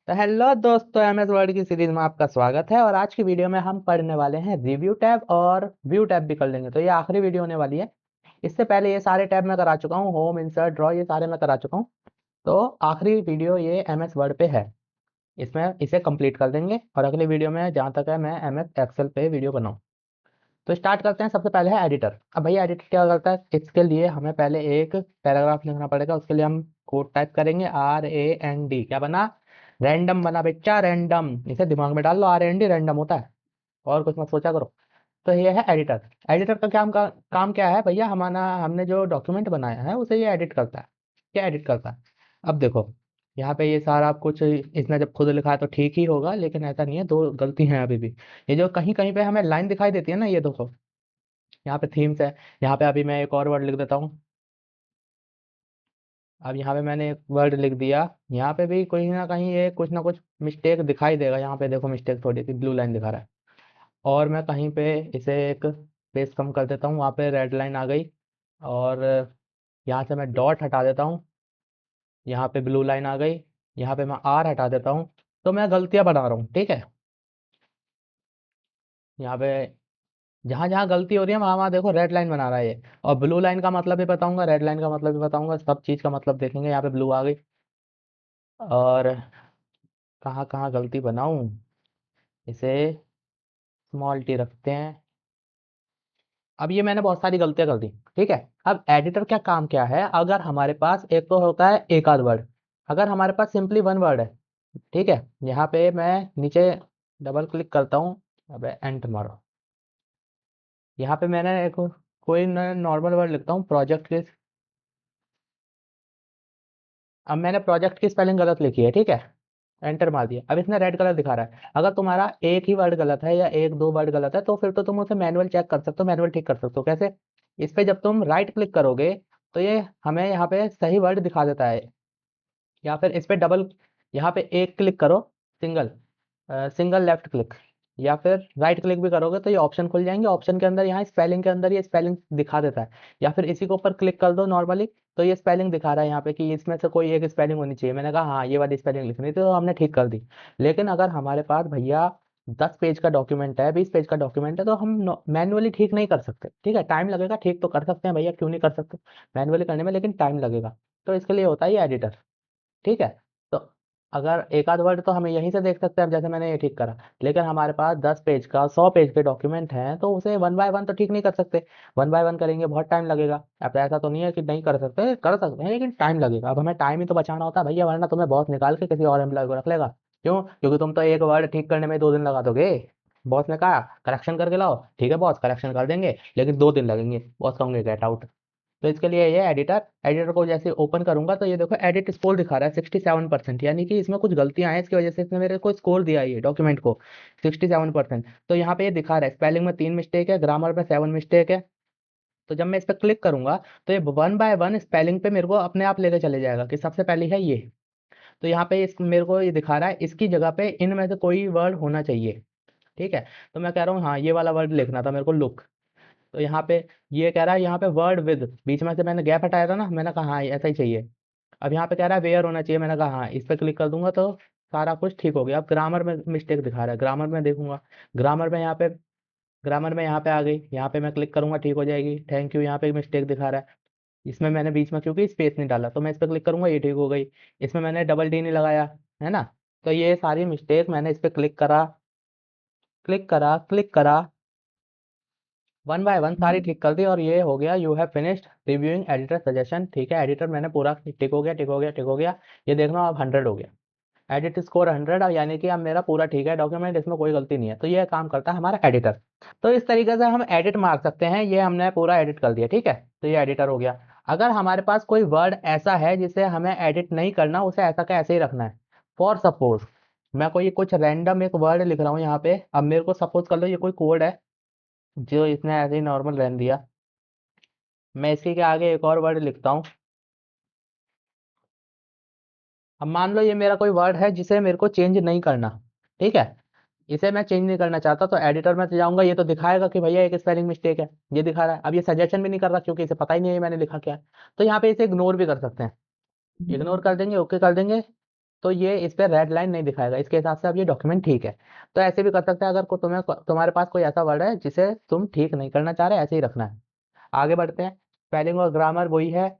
तो हेलो दोस्तों, MS word की सीरीज में आपका स्वागत है। और आज की वीडियो में हम पढ़ने वाले हैं रिव्यू टैब और व्यू टैब भी कर लेंगे। तो ये आखिरी वीडियो होने वाली है। इससे पहले ये सारे टैब मैं करा चुका हूँ, होम, इंसर्ट, ड्रॉ, ये सारे मैं करा चुका हूँ। तो आखिरी वीडियो ये एमएस वर्ड पे है। इसमें इसे कंप्लीट कर देंगे और अगली वीडियो में जहाँ तक है मैं एमएस एक्सेल पे वीडियो बनाऊँ। तो स्टार्ट करते हैं। सबसे पहले है एडिटर। अब भैया एडिटर क्या करता है, इसके लिए हमें पहले एक पैराग्राफ लिखना पड़ेगा। उसके लिए हम कोड टाइप करेंगे RAND। क्या बना? रैंडम बना बच्चा, रैंडम। इसे दिमाग में डाल लो, RAND रैंडम होता है। और कुछ मत सोचा करो। तो ये है एडिटर। एडिटर का काम क्या है भैया? हमारा हमने जो डॉक्यूमेंट बनाया है उसे ये एडिट करता है। क्या एडिट करता है? अब देखो, यहाँ पे ये सारा कुछ इसने जब खुद लिखा है तो ठीक ही होगा, लेकिन ऐसा नहीं है, दो गलती हैं अभी भी। ये जो कहीं कहीं पे हमें लाइन दिखाई देती है ना, ये देखो, यहाँ पे थीम्स है। यहाँ पे अभी मैं एक और वर्ड लिख देता हूँ। अब यहाँ पे मैंने एक वर्ड लिख दिया। यहाँ पे भी कहीं ना कुछ मिस्टेक दिखाई देगा। यहाँ पे देखो, मिस्टेक थोड़ी सी ब्लू लाइन दिखा रहा है। और मैं कहीं पे इसे एक पेज कम कर देता हूँ, वहाँ पे रेड लाइन आ गई। और यहाँ से मैं डॉट हटा देता हूँ, यहाँ पे ब्लू लाइन आ गई। यहाँ पे मैं आर हटा देता हूँ। तो मैं गलतियाँ बना रहा हूँ, ठीक है। यहाँ पे जहाँ जहाँ गलती हो रही है वहाँ वहाँ देखो रेड लाइन बना रहा है ये। और ब्लू लाइन का मतलब भी बताऊंगा, रेड लाइन का मतलब भी बताऊंगा, सब चीज़ का मतलब देखेंगे। यहाँ पे ब्लू आ गई। और कहाँ कहाँ गलती बनाऊं, इसे स्मॉल टी रखते हैं। अब ये मैंने बहुत सारी गलतियां कर दी, ठीक है। अब एडिटर क्या काम क्या है? अगर हमारे पास एक तो होता है एक आध वर्ड, अगर हमारे पास सिंपली वन वर्ड है, ठीक है। यहाँ पे मैं नीचे डबल क्लिक करता हूँ। अब एंटर मारो। यहाँ पे मैंने एक कोई नॉर्मल वर्ड लिखता हूँ, प्रोजेक्ट के। अब मैंने प्रोजेक्ट की स्पेलिंग गलत लिखी है, ठीक है। एंटर मार दिया। अब इसने रेड कलर दिखा रहा है। अगर तुम्हारा एक ही वर्ड गलत है या एक दो वर्ड गलत है तो फिर तो तुम उसे मैनुअल चेक कर सकते हो, मैनुअल ठीक कर सकते हो। कैसे? इस पे जब तुम राइट क्लिक करोगे तो ये हमें यहाँ पे सही वर्ड दिखा देता है। या फिर इस पे डबल, यहाँ पे एक क्लिक करो, सिंगल, सिंगल लेफ्ट क्लिक, या फिर राइट क्लिक भी करोगे तो ये ऑप्शन खुल जाएंगे। ऑप्शन के अंदर यहाँ स्पेलिंग के अंदर ये स्पेलिंग दिखा देता है। या फिर इसी के ऊपर क्लिक कर दो नॉर्मली, तो ये स्पेलिंग दिखा रहा है यहाँ पे कि इसमें से कोई एक स्पेलिंग होनी चाहिए। मैंने कहा हाँ, ये वाली स्पेलिंग लिखनी थी, तो हमने ठीक कर दी। लेकिन अगर हमारे पास भैया 10 पेज का डॉक्यूमेंट है, 20 पेज का डॉक्यूमेंट है, तो हम मैनुअली ठीक नहीं कर सकते, ठीक है। टाइम लगेगा, ठीक तो कर सकते हैं भैया, क्यों नहीं कर सकते मैनुअली करने में, लेकिन टाइम लगेगा। तो इसके लिए होता है ये एडिटर, ठीक है। तो अगर एक आध वर्ड तो हमें यहीं से देख सकते हैं, अब जैसे मैंने ये ठीक करा। लेकिन हमारे पास 10 पेज का, 100 पेज के डॉक्यूमेंट हैं, तो उसे वन बाय वन तो ठीक नहीं कर सकते। वन बाय वन करेंगे बहुत टाइम लगेगा। अब ऐसा तो नहीं है कि नहीं कर सकते हैं, लेकिन टाइम लगेगा। अब हमें टाइम ही तो बचाना होता है भैया, वरना तुम्हें बॉस निकाल के किसी और एम्प्लॉय को रख लेगा। क्यों? क्योंकि तुम तो एक वर्ड ठीक करने में 2 दिन लगा दोगे। बॉस ने कहा करेक्शन करके लाओ, ठीक है बॉस, करेक्शन कर देंगे, लेकिन 2 दिन लगेंगे। बॉस कहोगे गेट आउट। तो इसके लिए ये एडिटर, एडिटर को जैसे ओपन करूंगा तो ये देखो एडिट स्कोर दिखा रहा है 67%, यानी कि इसमें कुछ गलतियां हैं, इसकी वजह से इसने मेरे को स्कोर दिया है ये डॉक्यूमेंट को 67%। तो यहाँ पे ये दिखा रहा है स्पेलिंग में 3 मिस्टेक है, ग्रामर में 7 मिस्टेक है। तो जब मैं इस पर क्लिक करूंगा तो ये वन बाय वन स्पेलिंग पे मेरे को अपने आप लेके चले जाएगा कि सबसे पहली है ये। तो यहाँ पे इस मेरे को ये दिखा रहा है इसकी जगह पे इनमें से कोई वर्ड होना चाहिए, ठीक है। तो मैं कह रहा हूँ हाँ, ये वाला वर्ड लिखना था मेरे को, लुक। तो यहाँ पे ये कह रहा है, यहाँ पे वर्ड विद, बीच में से मैंने गैप हटाया था ना, मैंने कहा हाँ ऐसा ही चाहिए। अब यहाँ पे कह रहा है वेयर होना चाहिए, मैंने कहा हाँ, इस पे क्लिक कर दूंगा तो सारा कुछ ठीक हो गया। अब ग्रामर में मिस्टेक दिखा रहा है, ग्रामर में देखूंगा। ग्रामर में यहाँ पे ग्रामर में यहाँ पे आ गई, यहाँ पे मैं क्लिक करूंगा ठीक हो जाएगी। थैंक यू, यहाँ पे मिस्टेक दिखा रहा है। इसमें मैंने बीच में क्योंकि स्पेस नहीं डाला, तो मैं इस पे क्लिक करूंगा, ये ठीक हो गई। इसमें मैंने डबल डी नहीं लगाया, है ना। तो ये सारी मिस्टेक मैंने इस पे क्लिक करा, क्लिक करा, क्लिक करा, वन बाय वन सारी ठीक कर दी। और ये हो गया, you have finished reviewing editor suggestion, ठीक है। एडिटर मैंने पूरा टिक हो गया, टिक हो गया, टिक हो गया। ये देखना अब 100 हो गया। एडिट स्कोर 100, यानी कि अब मेरा पूरा ठीक है डॉक्यूमेंट, इसमें कोई गलती नहीं है। तो ये काम करता है हमारा एडिटर। तो इस तरीके से हम एडिट मार सकते हैं। ये हमने पूरा एडिट कर दिया, ठीक है। तो ये एडिटर हो गया। अगर हमारे पास कोई वर्ड ऐसा है जिसे हमें एडिट नहीं करना, उसे ऐसा का ऐसे ही रखना है। फॉर सपोज मैं कोई कुछ रैंडम एक वर्ड लिख रहा हूँ यहाँ पे। अब मेरे को सपोज कर लो ये कोई कोड है जो इसने ऐसे ही नॉर्मल रहने दिया। मैं इसी के आगे एक और वर्ड लिखता हूँ। अब मान लो ये मेरा कोई वर्ड है जिसे मेरे को चेंज नहीं करना, ठीक है। इसे मैं चेंज नहीं करना चाहता, तो एडिटर में तो जाऊंगा, ये तो दिखाएगा कि भैया एक स्पेलिंग मिस्टेक है, ये दिखा रहा है। अब ये सजेशन भी नहीं कर रहा क्योंकि इसे पता ही नहीं है मैंने लिखा क्या है। तो यहाँ पे इसे इग्नोर भी कर सकते हैं, इग्नोर कर देंगे, ओके कर देंगे। तो ये इस पे रेड लाइन नहीं दिखाएगा, इसके हिसाब से अब ये डॉक्यूमेंट ठीक है। तो ऐसे भी कर सकते हैं, अगर तुम्हारे पास कोई ऐसा वर्ड है जिसे तुम ठीक नहीं करना चाह रहे, ऐसे ही रखना है। आगे बढ़ते हैं। स्पेलिंग और ग्रामर वही है।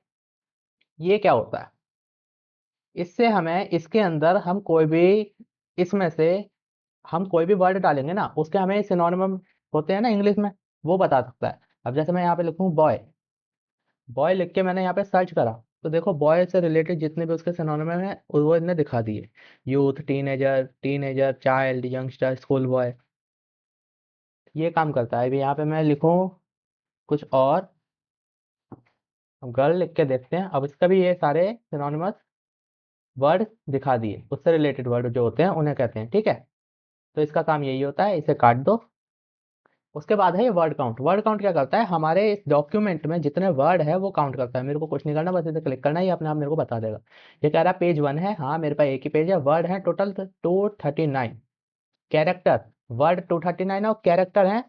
ये क्या होता है? इससे हमें इसके अंदर हम कोई भी इसमें से हम कोई भी वर्ड डालेंगे ना, उसके हमें सिनोनिम होते हैं ना इंग्लिश में, वो बता सकता है। अब जैसे मैं यहाँ पे लिखूँ बॉय, बॉय लिख के मैंने यहाँ पे सर्च करा, तो देखो बॉय से रिलेटेड जितने भी उसके सिनोनिम हैं वो इन्हें दिखा दिए। Youth, teenager, child, youngster, school boy. ये काम करता है। अभी यहाँ पे मैं लिखूँ कुछ और, गर्ल लिख के देखते हैं। अब इसका भी ये सारे सिनोनिमस वर्ड दिखा दिए, उससे रिलेटेड वर्ड जो होते हैं उन्हें कहते हैं, ठीक है। तो इसका काम यही होता है, इसे काट दो। उसके बाद है ये वर्ड काउंट। वर्ड काउंट क्या करता है? हमारे इस डॉक्यूमेंट में जितने वर्ड है वो काउंट करता है। मेरे को कुछ नहीं करना, बस इसे क्लिक करना है, ये अपने आप मेरे को बता देगा। ये कह रहा है पेज 1 है, हाँ मेरे पास एक ही पेज है। वर्ड है टोटल 239। कैरेक्टर, वर्ड 239 है और कैरेक्टर है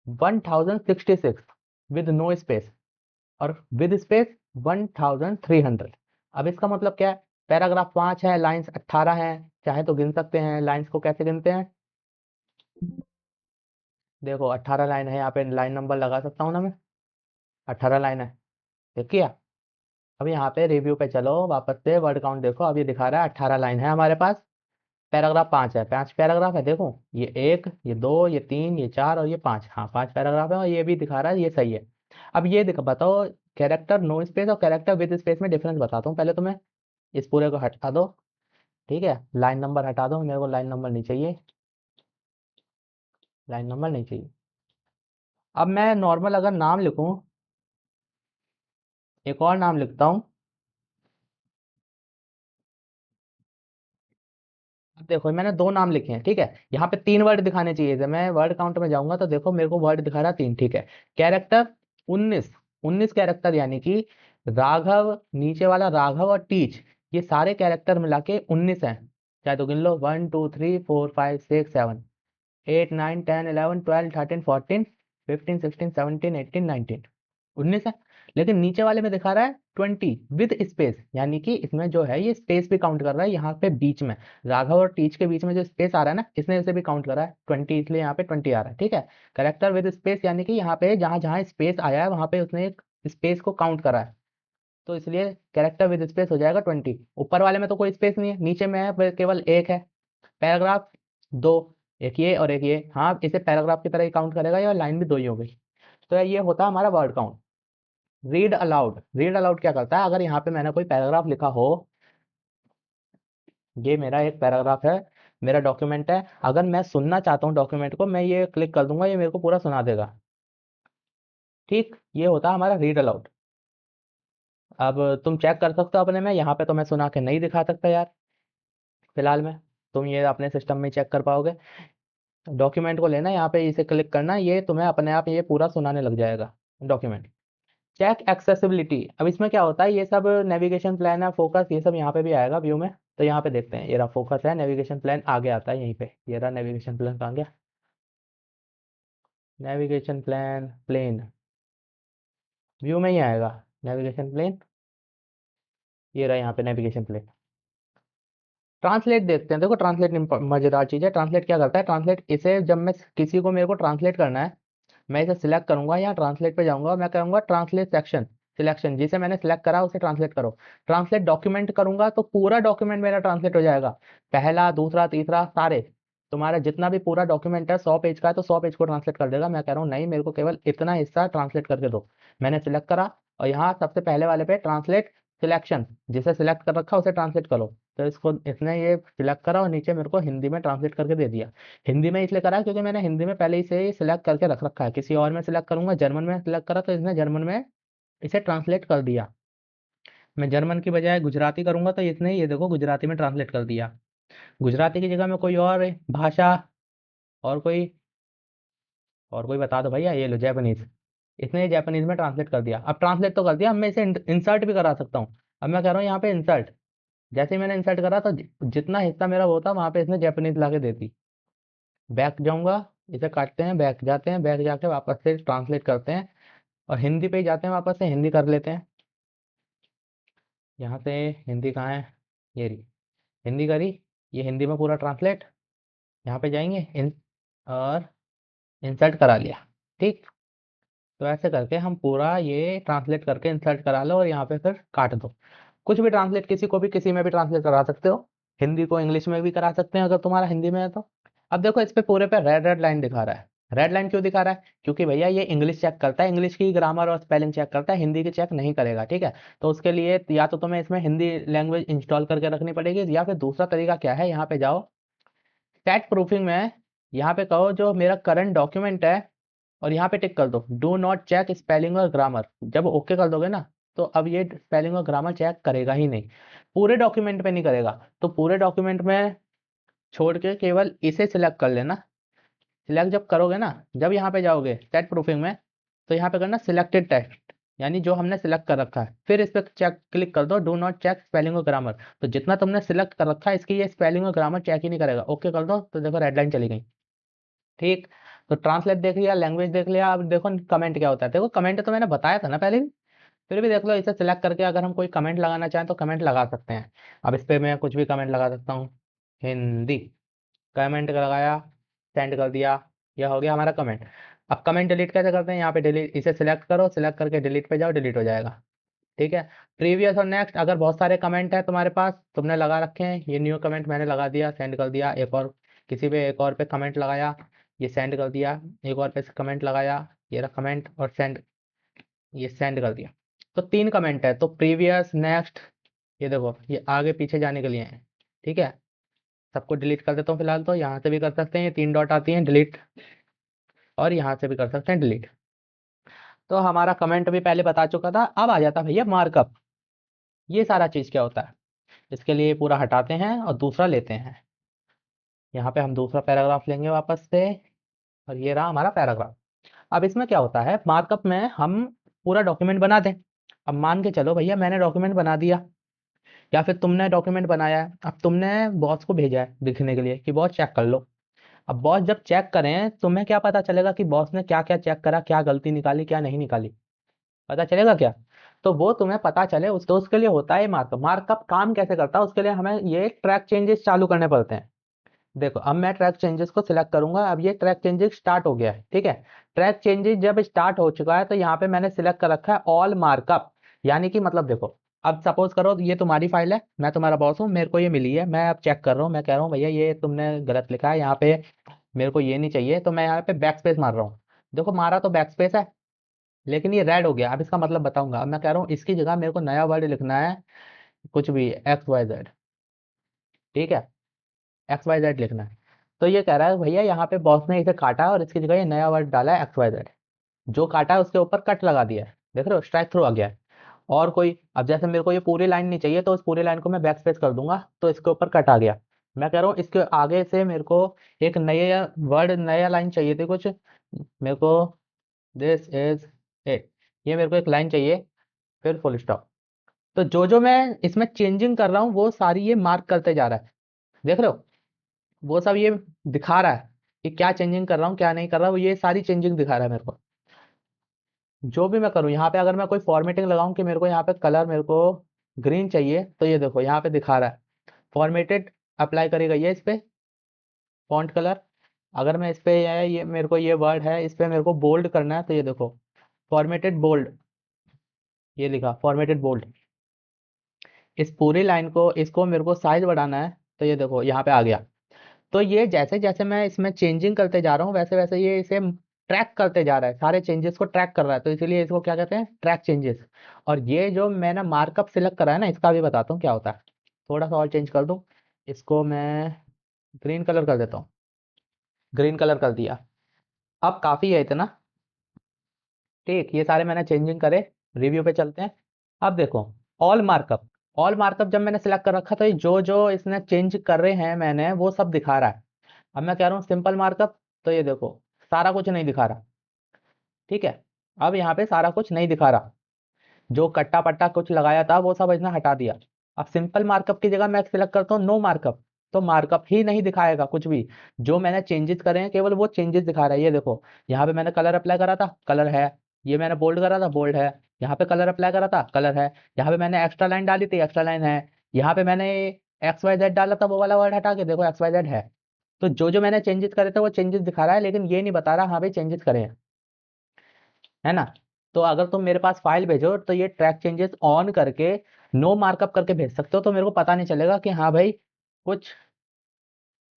1066 विद नो स्पेस, और विद स्पेस 1300। अब इसका मतलब क्या है? पैराग्राफ 5 है, लाइन्स 18 है। चाहे तो गिन सकते हैं लाइन्स को। कैसे गिनते हैं? देखो 18 लाइन है, यहाँ पे लाइन नंबर लगा सकता हूँ ना मैं। 18 लाइन है, देखिए। अब यहाँ पे रिव्यू पे चलो वापस से, वर्ड काउंट देखो। अब ये दिखा रहा है 18 लाइन है हमारे पास। पैराग्राफ 5 है, 5 पैराग्राफ है। देखो ये 1, ये 2, ये 3, ये 4 और ये 5। हाँ 5 पैराग्राफ है, और ये भी दिखा रहा है, ये सही है। अब ये बताओ, कैरेक्टर नो स्पेस और कैरेक्टर विद स्पेस में डिफरेंस बताता हूँ पहले तुम्हें। इस पूरे को हटा दो, ठीक है। लाइन नंबर हटा दो, मेरे को लाइन नंबर नहीं चाहिए, लाइन नंबर नहीं चाहिए। अब मैं नॉर्मल अगर नाम लिखूं, एक और नाम लिखता हूँ। अब देखो मैंने 2 नाम लिखे हैं, ठीक है। यहाँ पे 3 वर्ड दिखाने चाहिए थे। मैं वर्ड काउंट में जाऊंगा तो देखो मेरे को वर्ड दिखा रहा 3, ठीक है। कैरेक्टर 19, 19 कैरेक्टर, यानी कि राघव, नीचे वाला राघव और टीच, ये सारे कैरेक्टर मिला के 19 हैं। चाहे तो गिन लो, 1 2 3 4 5 6 7 8 9 10 11 12 13 14 15 16 17 18 19, 19 है। लेकिन नीचे वाले में दिखा रहा है 20 विद स्पेस, यानी कि इसमें जो है ये स्पेस भी काउंट कर रहा है। यहाँ पे बीच में राघव और टीच के बीच में जो स्पेस आ रहा है ना, इसने इसे भी काउंट करा है 20, इसलिए यहाँ पे 20 आ रहा है, ठीक है। करेक्टर विद स्पेस, यानी कि यहाँ पे जहां जहां स्पेस आया है वहां पे उसने एक स्पेस को काउंट करा है, तो इसलिए कैरेक्टर विद स्पेस हो जाएगा 20। ऊपर वाले में तो कोई स्पेस नहीं है, नीचे में है केवल एक है। पैराग्राफ 2, एक ये और एक ये, हाँ इसे पैराग्राफ की तरह ही काउंट करेगा, या लाइन भी 2 ही हो गई। तो ये होता है हमारा word count. Read aloud, read aloud क्या करता है? अगर यहाँ पे मैंने कोई पैराग्राफ लिखा हो, ये मेरा एक पैराग्राफ है, मेरा डॉक्यूमेंट है, अगर मैं सुनना चाहता हूँ डॉक्यूमेंट को, मैं ये क्लिक कर दूंगा, ये मेरे को पूरा सुना देगा, ठीक। ये होता है हमारा रीड अलाउड। अब तुम चेक कर सकते हो अपने में, यहाँ पे तो मैं सुना के नहीं दिखा सकता यार फिलहाल में। तुम ये अपने सिस्टम में चेक कर पाओगे। डॉक्यूमेंट को लेना, यहाँ पे इसे क्लिक करना, ये तुम्हें अपने आप ये पूरा सुनाने लग जाएगा डॉक्यूमेंट। चेक एक्सेसिबिलिटी, अब इसमें क्या होता है? ये सब नेविगेशन प्लान है, फोकस, ये सब यहाँ पे भी आएगा व्यू में। तो यहाँ पे देखते हैं, ये रहा फोकस है, नेविगेशन प्लान आगे आता है यहीं पे। ये रहा नेविगेशन प्लान, कहाँ गया? नेविगेशन प्लान, प्लेन व्यू में ही आएगा नेविगेशन प्लेन। ये रहा यहाँ पे नेविगेशन प्लेन। ट्रांसलेट देखते हैं। देखो ट्रांसलेट मजेदार चीज़ है। ट्रांसलेट क्या करता है? ट्रांसलेट, इसे जब मैं किसी को, मेरे को ट्रांसलेट करना है, मैं इसे सिलेक्ट करूंगा, यहाँ ट्रांसलेट पे जाऊंगा, मैं करूंगा ट्रांसलेट सेक्शन, सिलेक्शन, जिसे मैंने सिलेक्ट करा उसे ट्रांसलेट करो। ट्रांसलेट डॉक्यूमेंट करूंगा तो पूरा डॉक्यूमेंट मेरा ट्रांसलेट हो जाएगा, पहला दूसरा तीसरा सारे। तुम्हारा जितना भी पूरा डॉक्यूमेंट है 100 पेज का है, तो 100 पेज को ट्रांसलेट कर देगा। मैं कह रहा हूँ नहीं, मेरे को केवल इतना हिस्सा ट्रांसलेट करके दो। मैंने सिलेक्ट करा, और यहाँ सबसे पहले वाले पे ट्रांसलेट सिलेक्शन, जिसे सिलेक्ट कर रखा उसे ट्रांसलेट करो। तो इसको, इसने ये सिलेक्ट करा और नीचे मेरे को हिंदी में ट्रांसलेट करके दे दिया। हिंदी में इसलिए करा क्योंकि मैंने हिंदी में पहले ही से ही सिलेक्ट करके रख रखा है। किसी और में सिलेक्ट करूंगा, जर्मन में सिलेक्ट करा तो इसने जर्मन में इसे ट्रांसलेट कर दिया। मैं जर्मन की बजाय गुजराती करूंगा तो इसने, ये देखो, गुजराती में ट्रांसलेट कर दिया। गुजराती की जगह में कोई और भाषा, और कोई बता दो भैया, ये लो जापानीज। इसने ये जापानीज में ट्रांसलेट कर दिया। अब ट्रांसलेट तो कर दिया, अब मैं इसे इंसर्ट भी करा सकता हूँ। अब मैं कह रहा हूँ यहाँ पे इंसर्ट, जैसे ही मैंने इंसर्ट करा तो जितना हिस्सा मेरा वो था, वहां पे इसने जापानीज ला के दे दी। बैक जाऊंगा, इसे काटते हैं, बैक जाते हैं, बैक जाके वापस से ट्रांसलेट करते हैं, और हिंदी पे ही जाते हैं, वापस से हिंदी कर लेते हैं। यहाँ से हिंदी कहाँ है? ये रही। हिंदी करी, ये हिंदी में पूरा ट्रांसलेट, यहाँ पे जाएंगे इन और इंसर्ट करा लिया। ठीक, तो ऐसे करके हम पूरा ये ट्रांसलेट करके इंसर्ट करा लो और यहाँ पे फिर काट दो। कुछ भी ट्रांसलेट किसी को भी किसी में भी ट्रांसलेट करा सकते हो, हिंदी को इंग्लिश में भी करा सकते हैं अगर तुम्हारा हिंदी में है तो। अब देखो इस पे पूरे पे रेड रेड लाइन दिखा रहा है। रेड लाइन क्यों दिखा रहा है? क्योंकि भैया ये इंग्लिश चेक करता है, इंग्लिश की ग्रामर और स्पेलिंग चेक करता है, हिंदी की चेक नहीं करेगा। ठीक है, तो उसके लिए या तो तुम्हें इसमें हिंदी लैंग्वेज इंस्टॉल करके रखनी पड़ेगी, या फिर दूसरा तरीका क्या है, यहाँ पे जाओ स्टैट प्रूफिंग में, यहाँ पे कहो जो मेरा करंट डॉक्यूमेंट है, और यहाँ पे टिक कर दो डू नॉट चेक स्पेलिंग और ग्रामर। जब ओके कर दोगे ना, तो अब ये स्पेलिंग और ग्रामर चेक करेगा ही नहीं, पूरे डॉक्यूमेंट पे नहीं करेगा। तो पूरे डॉक्यूमेंट में छोड़ के केवल इसे सिलेक्ट कर लेना। सिलेक्ट जब करोगे ना, जब यहाँ पे जाओगे स्टैट प्रूफिंग में, तो यहाँ पे करना सिलेक्टेड टेक्स्ट, यानी जो हमने सिलेक्ट कर रखा है, फिर इस पर चेक क्लिक कर दो डू नॉट चेक स्पेलिंग और ग्रामर। तो जितना तुमने सिलेक्ट कर रखा है इसकी ये स्पेलिंग और ग्रामर चेक ही नहीं करेगा। ओके कर दो तो देखो रेड लाइन चली गई। ठीक, तो ट्रांसलेट देख लिया, लैंग्वेज देख लिया, अब देखो कमेंट क्या होता है। देखो कमेंट तो मैंने बताया था ना पहले भी, फिर भी देख लो इसे सिलेक्ट करके अगर हम कोई कमेंट लगाना चाहें तो कमेंट लगा सकते हैं। अब इस पर मैं कुछ भी कमेंट लगा सकता हूँ, हिंदी कमेंट लगाया, सेंड कर दिया, यह हो गया हमारा कमेंट। अब कमेंट डिलीट कैसे करते हैं, यहाँ पे डिलीट, इसे सिलेक्ट करो, सिलेक्ट करके डिलीट पे जाओ, डिलीट हो जाएगा। ठीक है, प्रीवियस और नेक्स्ट, अगर बहुत सारे कमेंट है तुम्हारे पास, तुमने लगा रखे हैं, ये न्यू कमेंट मैंने लगा दिया, सेंड कर दिया। एक और किसी पे एक और पे कमेंट लगाया, ये सेंड कर दिया। एक और पे कमेंट लगाया, ये रहा कमेंट, और सेंड, ये सेंड कर दिया। तो 3 कमेंट है, तो प्रीवियस नेक्स्ट, ये देखो ये आगे पीछे जाने के लिए है। ठीक है, सबको डिलीट कर देता हूँ फिलहाल, तो यहाँ से भी कर सकते हैं, ये 3 डॉट आती हैं डिलीट, और यहाँ से भी कर सकते हैं डिलीट। तो हमारा कमेंट भी पहले बता चुका था। अब आ जाता भैया मार्कअप, ये सारा चीज़ क्या होता है। इसके लिए पूरा हटाते हैं और दूसरा लेते हैं। यहाँ पे हम दूसरा पैराग्राफ लेंगे वापस से, और ये रहा हमारा पैराग्राफ। अब इसमें क्या होता है, मार्कअप में हम पूरा डॉक्यूमेंट बना दें। अब मान के चलो भैया मैंने डॉक्यूमेंट बना दिया, या फिर तुमने डॉक्यूमेंट बनाया है, अब तुमने बॉस को भेजा है दिखने के लिए कि बॉस चेक कर लो। अब बॉस जब चेक करें, तुम्हें क्या पता चलेगा कि बॉस ने क्या क्या चेक करा, क्या गलती निकाली क्या नहीं निकाली, पता चलेगा क्या? तो वो तुम्हें पता चले उस तो उसके लिए होता है मार्कअप। मार्कअप काम कैसे करता है, उसके लिए हमें ये ट्रैक चेंजेस चालू करने पड़ते हैं। देखो अब मैं ट्रैक चेंजेस को सिलेक्ट करूंगा, अब ये ट्रैक चेंजेस स्टार्ट हो गया है। ठीक है, ट्रैक चेंजेस जब स्टार्ट हो चुका है, तो यहाँ पे मैंने सिलेक्ट कर रखा है ऑल मार्कअप। यानी कि मतलब देखो, अब सपोज करो ये तुम्हारी फाइल है, मैं तुम्हारा बॉस हूँ, मेरे को ये मिली है, मैं अब चेक कर रहा हूँ, मैं कह रहा हूँ भैया ये तुमने गलत लिखा है यहाँ पे, मेरे को ये नहीं चाहिए, तो मैं यहाँ पे बैक स्पेस मार रहा हूँ। देखो मारा तो बैक स्पेस है, लेकिन ये रेड हो गया। अब इसका मतलब बताऊंगा। अब मैं कह रहा हूँ इसकी जगह मेरे को नया वर्ड लिखना है, कुछ भी एक्स वाई जेड। ठीक है, एक्स वाई जेड लिखना है। तो ये कह रहा है भैया यहाँ पे बॉस ने इसे काटा और इसकी जगह ये नया वर्ड डाला है एक्स वाई जेड। जो काटा है उसके ऊपर कट लगा दिया है, देख रहे हो स्ट्राइक थ्रू आ गया है। और कोई, अब जैसे मेरे को ये पूरी लाइन नहीं चाहिए, तो उस पूरी लाइन को मैं बैक स्पेस कर दूंगा, तो इसके ऊपर कट आ गया। मैं कह रहा हूँ इसके आगे से मेरे को एक नया वर्ड, नया लाइन चाहिए थी कुछ, मेरे को दिस इज इट, ये मेरे को एक लाइन चाहिए, फिर फुल स्टॉप। तो जो जो मैं इसमें चेंजिंग कर रहा हूँ वो सारी ये मार्क करते जा रहा है, देख रहे हो, वो सब ये दिखा रहा है कि क्या चेंजिंग कर रहा हूँ क्या नहीं कर रहा हूँ, ये सारी चेंजिंग दिखा रहा है मेरे को। जो भी मैं करूँ यहाँ पे, अगर मैं कोई फॉर्मेटिंग लगाऊं कि मेरे को यहाँ पे कलर मेरे को ग्रीन चाहिए, तो ये देखो यहाँ पे दिखा रहा है फॉर्मेटेड, अप्लाई करेगा ये इस पे फॉन्ट कलर। अगर मैं इस पे ये मेरे को ये वर्ड है, इस पे मेरे को बोल्ड करना है, तो ये देखो फॉर्मेटेड बोल्ड, ये लिखा फॉर्मेटेड बोल्ड। इस पूरी लाइन को, इसको मेरे को साइज बढ़ाना है, तो ये देखो यहाँ पे आ गया। तो ये जैसे जैसे मैं इसमें चेंजिंग करते जा रहा हूँ, वैसे वैसे ये इसे ट्रैक करते जा रहा है, सारे चेंजेस को ट्रैक कर रहा है, तो इसीलिए इसको क्या कहते हैं, ट्रैक चेंजेस। और ये जो मैंने मार्कअप सिलेक्ट करा है ना, इसका भी बताता हूँ क्या होता है। थोड़ा सा और चेंज कर दूँ, इसको मैं ग्रीन कलर कर देता हूँ, ग्रीन कलर कर दिया। अब काफ़ी है इतना। ठीक, ये सारे मैंने चेंजिंग करे, रिव्यू पे चलते हैं। अब देखो ऑल मार्कअप, ऑल मार्कअप जब मैंने सिलेक्ट कर रखा, तो ये जो जो इसने चेंज कर रहे हैं मैंने, वो सब दिखा रहा है। अब मैं कह रहा हूँ सिंपल मार्कअप, तो ये देखो सारा कुछ नहीं दिखा रहा। ठीक है, अब यहाँ पे सारा कुछ नहीं दिखा रहा, जो कट्टा पट्टा कुछ लगाया था वो सब इसने हटा दिया। अब सिंपल मार्कअप की जगह मैं सिलेक्ट करता हूँ नो मार्कअप, तो मार्कअप ही नहीं दिखाएगा कुछ भी। जो मैंने चेंजेस करे हैं केवल वो चेंजेस दिखा रहा है। ये देखो यहाँ पे मैंने कलर अप्लाई करा था, कलर है। ये मैंने बोल्ड करा था, बोल्ड है। यहाँ पे कलर अप्लाई करा था, कलर है। यहाँ पे मैंने एक्स्ट्रा लाइन डाली थी, एक्स्ट्रा लाइन है। यहाँ पे मैंने एक्स वाई जेड डाला था वो वाला वर्ड हटा के देखो एक्स वाई जेड है। तो जो जो मैंने चेंजेस करे थे वो चेंजेस दिखा रहा है, लेकिन ये नहीं बता रहा हाँ भाई चेंजेस करे हैं, है ना। तो अगर तुम मेरे पास फाइल भेजो तो ये ट्रैक चेंजेस ऑन करके नो मार्कअप करके भेज सकते हो, तो मेरे को पता नहीं चलेगा कि हाँ भाई कुछ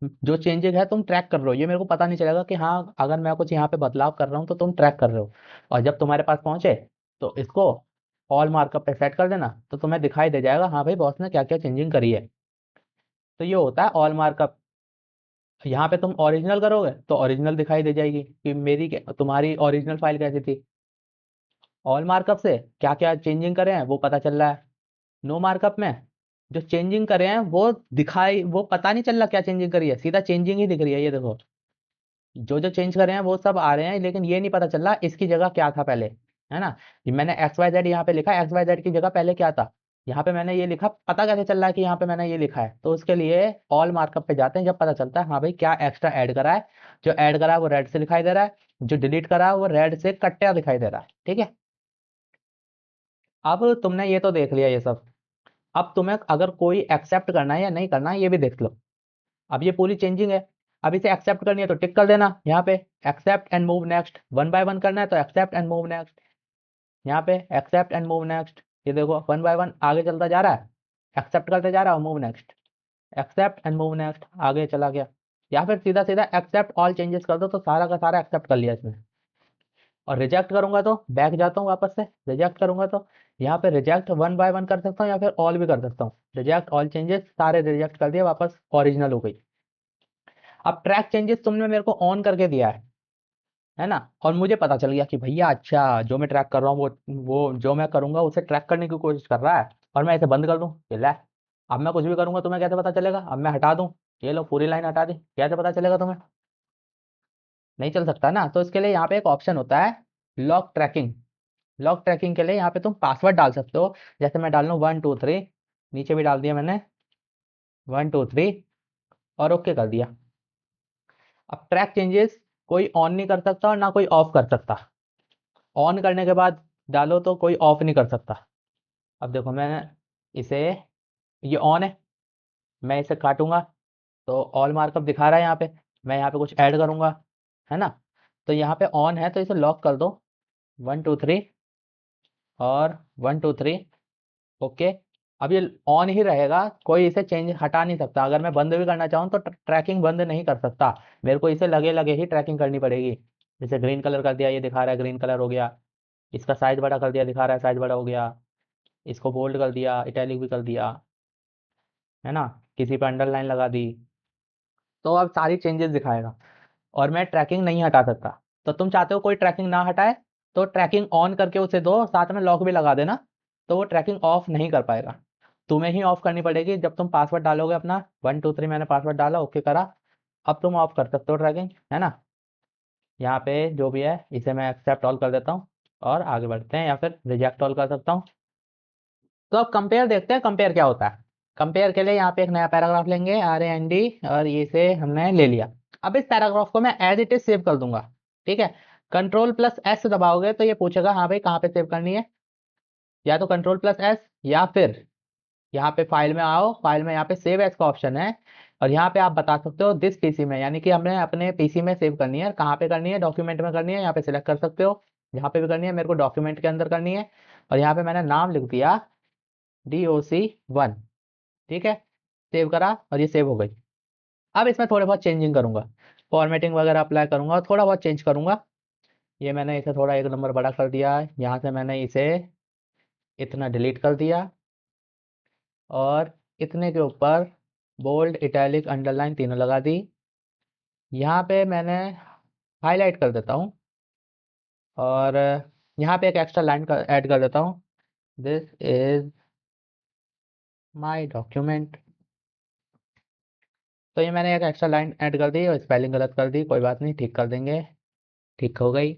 जो चेंजेस है तुम ट्रैक कर रहे हो, ये मेरे को पता नहीं चलेगा कि हाँ अगर मैं कुछ यहाँ पे बदलाव कर रहा हूँ तो तुम ट्रैक कर रहे हो। और जब तुम्हारे पास पहुंचे तो इसको ऑल मार्कअप पे सेट कर देना, तो तुम्हें दिखाई दे जाएगा हाँ भाई बॉस ने क्या क्या चेंजिंग करी है। तो ये होता है ऑल मार्कअप। यहाँ पे तुम ओरिजिनल करोगे तो ओरिजिनल दिखाई दे जाएगी कि तुम्हारी ओरिजिनल फाइल कैसी थी। ऑल मार्कअप से क्या क्या चेंजिंग करे हैं वो पता चल रहा है। नो मार्कअप में जो चेंजिंग करे हैं वो पता नहीं चल रहा क्या चेंजिंग करी है, सीधा चेंजिंग ही दिख रही है। ये देखो जो जो चेंज करे हैं वो सब आ रहे हैं, लेकिन ये नहीं पता चल रहा इसकी जगह क्या था पहले, है ना। ये मैंने एक्स वाई जेड यहाँ पे लिखा, एक्स वाई जेड की जगह पहले क्या था, यहाँ पे मैंने ये लिखा, पता कैसे चल रहा है कि यहाँ पे मैंने ये लिखा है। तो उसके लिए ऑल मार्कअप पे जाते हैं, जब पता चलता है हाँ भाई क्या एक्स्ट्रा ऐड करा है। जो ऐड करा है वो रेड से दिखाई दे रहा है, जो डिलीट करा है वो रेड से कट्टा दिखाई दे रहा है, ठीक है। अब तुमने ये तो देख लिया ये सब। अब तुम्हें अगर कोई एक्सेप्ट करना है या नहीं करना है ये भी देख लो। अब ये पूरी चेंजिंग है, अब इसे एक्सेप्ट करनी है तो टिक कर देना यहाँ पे, accept and move next. One by one करना है तो एक्सेप्ट एंड मूव नेक्स्ट, यहाँ पे एक्सेप्ट एंड मूव नेक्स्ट। ये देखो वन बाय वन आगे चलता जा रहा है, एक्सेप्ट करते जा रहा है, move next, accept and move next, आगे चला गया। या फिर सीधा सीधा एक्सेप्ट ऑल चेंजेस कर दो तो सारा का सारा एक्सेप्ट कर लिया इसमें। और रिजेक्ट करूंगा तो बैक जाता हूँ वापस से, रिजेक्ट करूंगा तो यहाँ पे रिजेक्ट वन बाय वन कर सकता हूँ या फिर ऑल भी कर सकता हूँ। रिजेक्ट ऑल चेंजेस सारे रिजेक्ट कर दिए, वापस ओरिजिनल हो गई। अब ट्रैक चेंजेस तुमने मेरे को ऑन करके दिया है ना, और मुझे पता चल गया कि भैया अच्छा जो मैं ट्रैक कर रहा हूँ वो जो मैं करूंगा उसे ट्रैक करने की कोशिश कर रहा है, और मैं इसे बंद कर दूं, ये ले। अब मैं कुछ भी करूंगा तुम्हें कैसे पता चलेगा, अब मैं हटा दूं, ये लो पूरी लाइन हटा दी, कैसे पता चलेगा तुम्हें, नहीं चल सकता ना। तो इसके लिए यहाँ पे एक ऑप्शन होता है लॉक ट्रैकिंग। लॉक ट्रैकिंग के लिए यहाँ पे तुम पासवर्ड डाल सकते हो, जैसे मैं डाल लूँ 1 2 3, नीचे भी डाल दिया मैंने 1 2 3 और ओके कर दिया। अब ट्रैक चेंजेस कोई ऑन नहीं कर सकता और ना कोई ऑफ कर सकता। ऑन करने के बाद डालो तो कोई ऑफ नहीं कर सकता। अब देखो मैं इसे, ये ऑन है, मैं इसे काटूंगा तो ऑल मार्कअप दिखा रहा है यहाँ पे, मैं यहाँ पे कुछ ऐड करूंगा, है ना। तो यहाँ पे ऑन है तो इसे लॉक कर दो 1 2 3 और 1 2 3, ओके। अब ये ऑन ही रहेगा, कोई इसे चेंज हटा नहीं सकता। अगर मैं बंद भी करना चाहूँ तो ट्रैकिंग बंद नहीं कर सकता, मेरे को इसे लगे लगे ही ट्रैकिंग करनी पड़ेगी। जैसे ग्रीन कलर कर दिया, ये दिखा रहा है ग्रीन कलर हो गया, इसका साइज बड़ा कर दिया, दिखा रहा है साइज बड़ा हो गया, इसको बोल्ड कर दिया, इटैलिक भी कर दिया, है ना, किसी पे अंडरलाइन लगा दी, तो अब सारी चेंजेस दिखाएगा। और मैं ट्रैकिंग नहीं हटा सकता। तो तुम चाहते हो कोई ट्रैकिंग ना हटाए तो ट्रैकिंग ऑन करके उसे दो, साथ में लॉक भी लगा देना, तो वो ट्रैकिंग ऑफ नहीं कर पाएगा। तुम्हें ही ऑफ करनी पड़ेगी जब तुम पासवर्ड डालोगे अपना 1 2 3, मैंने पासवर्ड डाला, ओके करा। अब तुम ऑफ कर सकते हो ट्रैकिंग, है ना। यहाँ पे जो भी है इसे मैं एक्सेप्ट ऑल कर देता हूँ और आगे बढ़ते हैं, या फिर रिजेक्ट ऑल कर सकता हूँ। तो अब कंपेयर देखते हैं, कंपेयर क्या होता है। कंपेयर के लिए यहाँ पे एक नया पैराग्राफ लेंगे RAND, और ये से हमने ले लिया। अब इस पैराग्राफ को मैं एज इट इज सेव कर दूंगा, ठीक है। कंट्रोल+S दबाओगे तो ये पूछेगा हाँ भाई कहाँ पे सेव करनी है, या तो कंट्रोल+S, या फिर यहाँ पे फाइल में आओ, फाइल में यहाँ पे सेव एज का ऑप्शन है, और यहाँ पे आप बता सकते हो दिस पीसी में, यानी कि हमने अपने पीसी में सेव करनी है। कहाँ पे करनी है, डॉक्यूमेंट में करनी है, यहाँ पे सिलेक्ट कर सकते हो जहाँ पे भी करनी है। मेरे को डॉक्यूमेंट के अंदर करनी है, और यहाँ पे मैंने नाम लिख दिया DOC1, ठीक है। सेव करा और ये सेव हो गई। अब इसमें थोड़े बहुत चेंजिंग करूंगा, फॉर्मेटिंग वगैरह अप्लाई करूंगा और थोड़ा बहुत चेंज करूंगा। ये मैंने इसे थोड़ा एक नंबर बड़ा कर दिया, यहाँ से मैंने इसे इतना डिलीट कर दिया, और इतने के ऊपर बोल्ड इटैलिक अंडरलाइन तीनों लगा दी। यहाँ पे मैंने हाईलाइट कर देता हूँ, और यहाँ पे एक एक्स्ट्रा लाइन ऐड कर देता हूँ, दिस इज माई डॉक्यूमेंट। तो ये मैंने एक एक्स्ट्रा लाइन ऐड कर दी और स्पेलिंग गलत कर दी, कोई बात नहीं, ठीक कर देंगे, ठीक हो गई।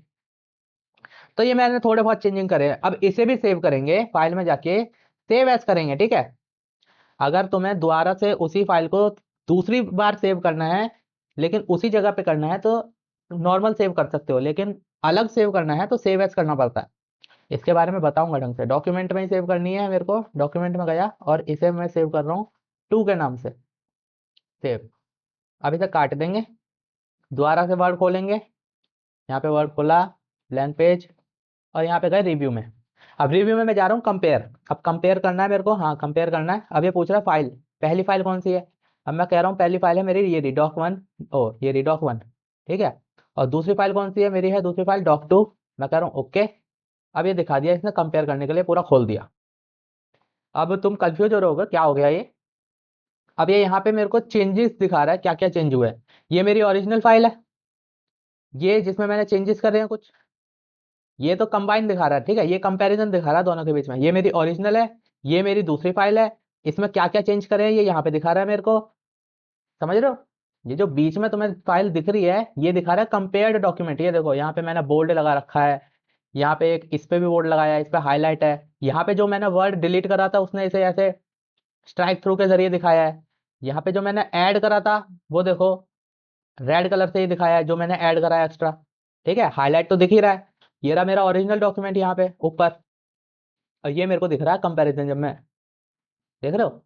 तो ये मैंने थोड़े बहुत चेंजिंग करे। अब इसे भी सेव करेंगे, फाइल में जाके सेव एज करेंगे, ठीक है। अगर तुम्हें दोबारा से उसी फाइल को दूसरी बार सेव करना है, लेकिन उसी जगह पे करना है, तो नॉर्मल सेव कर सकते हो, लेकिन अलग सेव करना है तो सेव एज करना पड़ता है। इसके बारे में बताऊंगा ढंग से। डॉक्यूमेंट में ही सेव करनी है मेरे को, डॉक्यूमेंट में गया और इसे मैं सेव कर रहा हूँ 2 के नाम से सेव। अब इसे काट देंगे, दोबारा से वर्ड खोलेंगे, यहाँ पे वर्ड खोला, ब्लैंक पेज, और यहाँ पे गए रिव्यू में। अब रिव्यू में मैं जा रहा हूँ कंपेयर। अब कंपेयर करना है मेरे को, हाँ कंपेयर करना है। अब ये पूछ रहा है फाइल, पहली फाइल कौन सी है। अब मैं कह रहा हूँ पहली फाइल है मेरी ये रही doc1, ओ ये रही doc1, ठीक है। और दूसरी फाइल कौन सी है मेरी, है दूसरी फाइल doc2। मैं कह रहा हूँ ओके। अब ये दिखा दिया इसने, कंपेयर करने के लिए पूरा खोल दिया। अब तुम कंफ्यूज हो रहे होगे क्या हो गया ये। अब ये यहाँ पे मेरे को चेंजेस दिखा रहा है, क्या क्या चेंज हुआ है। ये मेरी ओरिजिनल फाइल है, ये जिसमें मैंने चेंजेस करे हैं कुछ, ये तो कंबाइन दिखा रहा है, ठीक है। ये कंपैरिजन दिखा रहा है दोनों के बीच में। ये मेरी ओरिजिनल है, ये मेरी दूसरी फाइल है, इसमें क्या क्या चेंज करे हैं ये यहाँ पे दिखा रहा है मेरे को, समझ रहे हो। ये जो बीच में तुम्हें फाइल दिख रही है ये दिखा रहा है कंपेयर्ड डॉक्यूमेंट। ये देखो यहाँ पे मैंने बोल्ड लगा रखा है, यहाँ पे एक इस पे भी बोल्ड लगाया है, इस पे हाईलाइट है। यहाँ पे जो मैंने वर्ड डिलीट करा था उसने इसे ऐसे स्ट्राइक थ्रू के जरिए दिखाया है। यहाँ पे जो मैंने ऐड करा था वो देखो रेड कलर से ही दिखाया है, जो मैंने ऐड करा है एक्स्ट्रा, ठीक है। हाईलाइट तो दिख ही रहा है। ये रहा मेरा ओरिजिनल डॉक्यूमेंट यहाँ पे ऊपर, और ये मेरे को दिख रहा है कंपैरिजन। जब मैं देख रहे हो,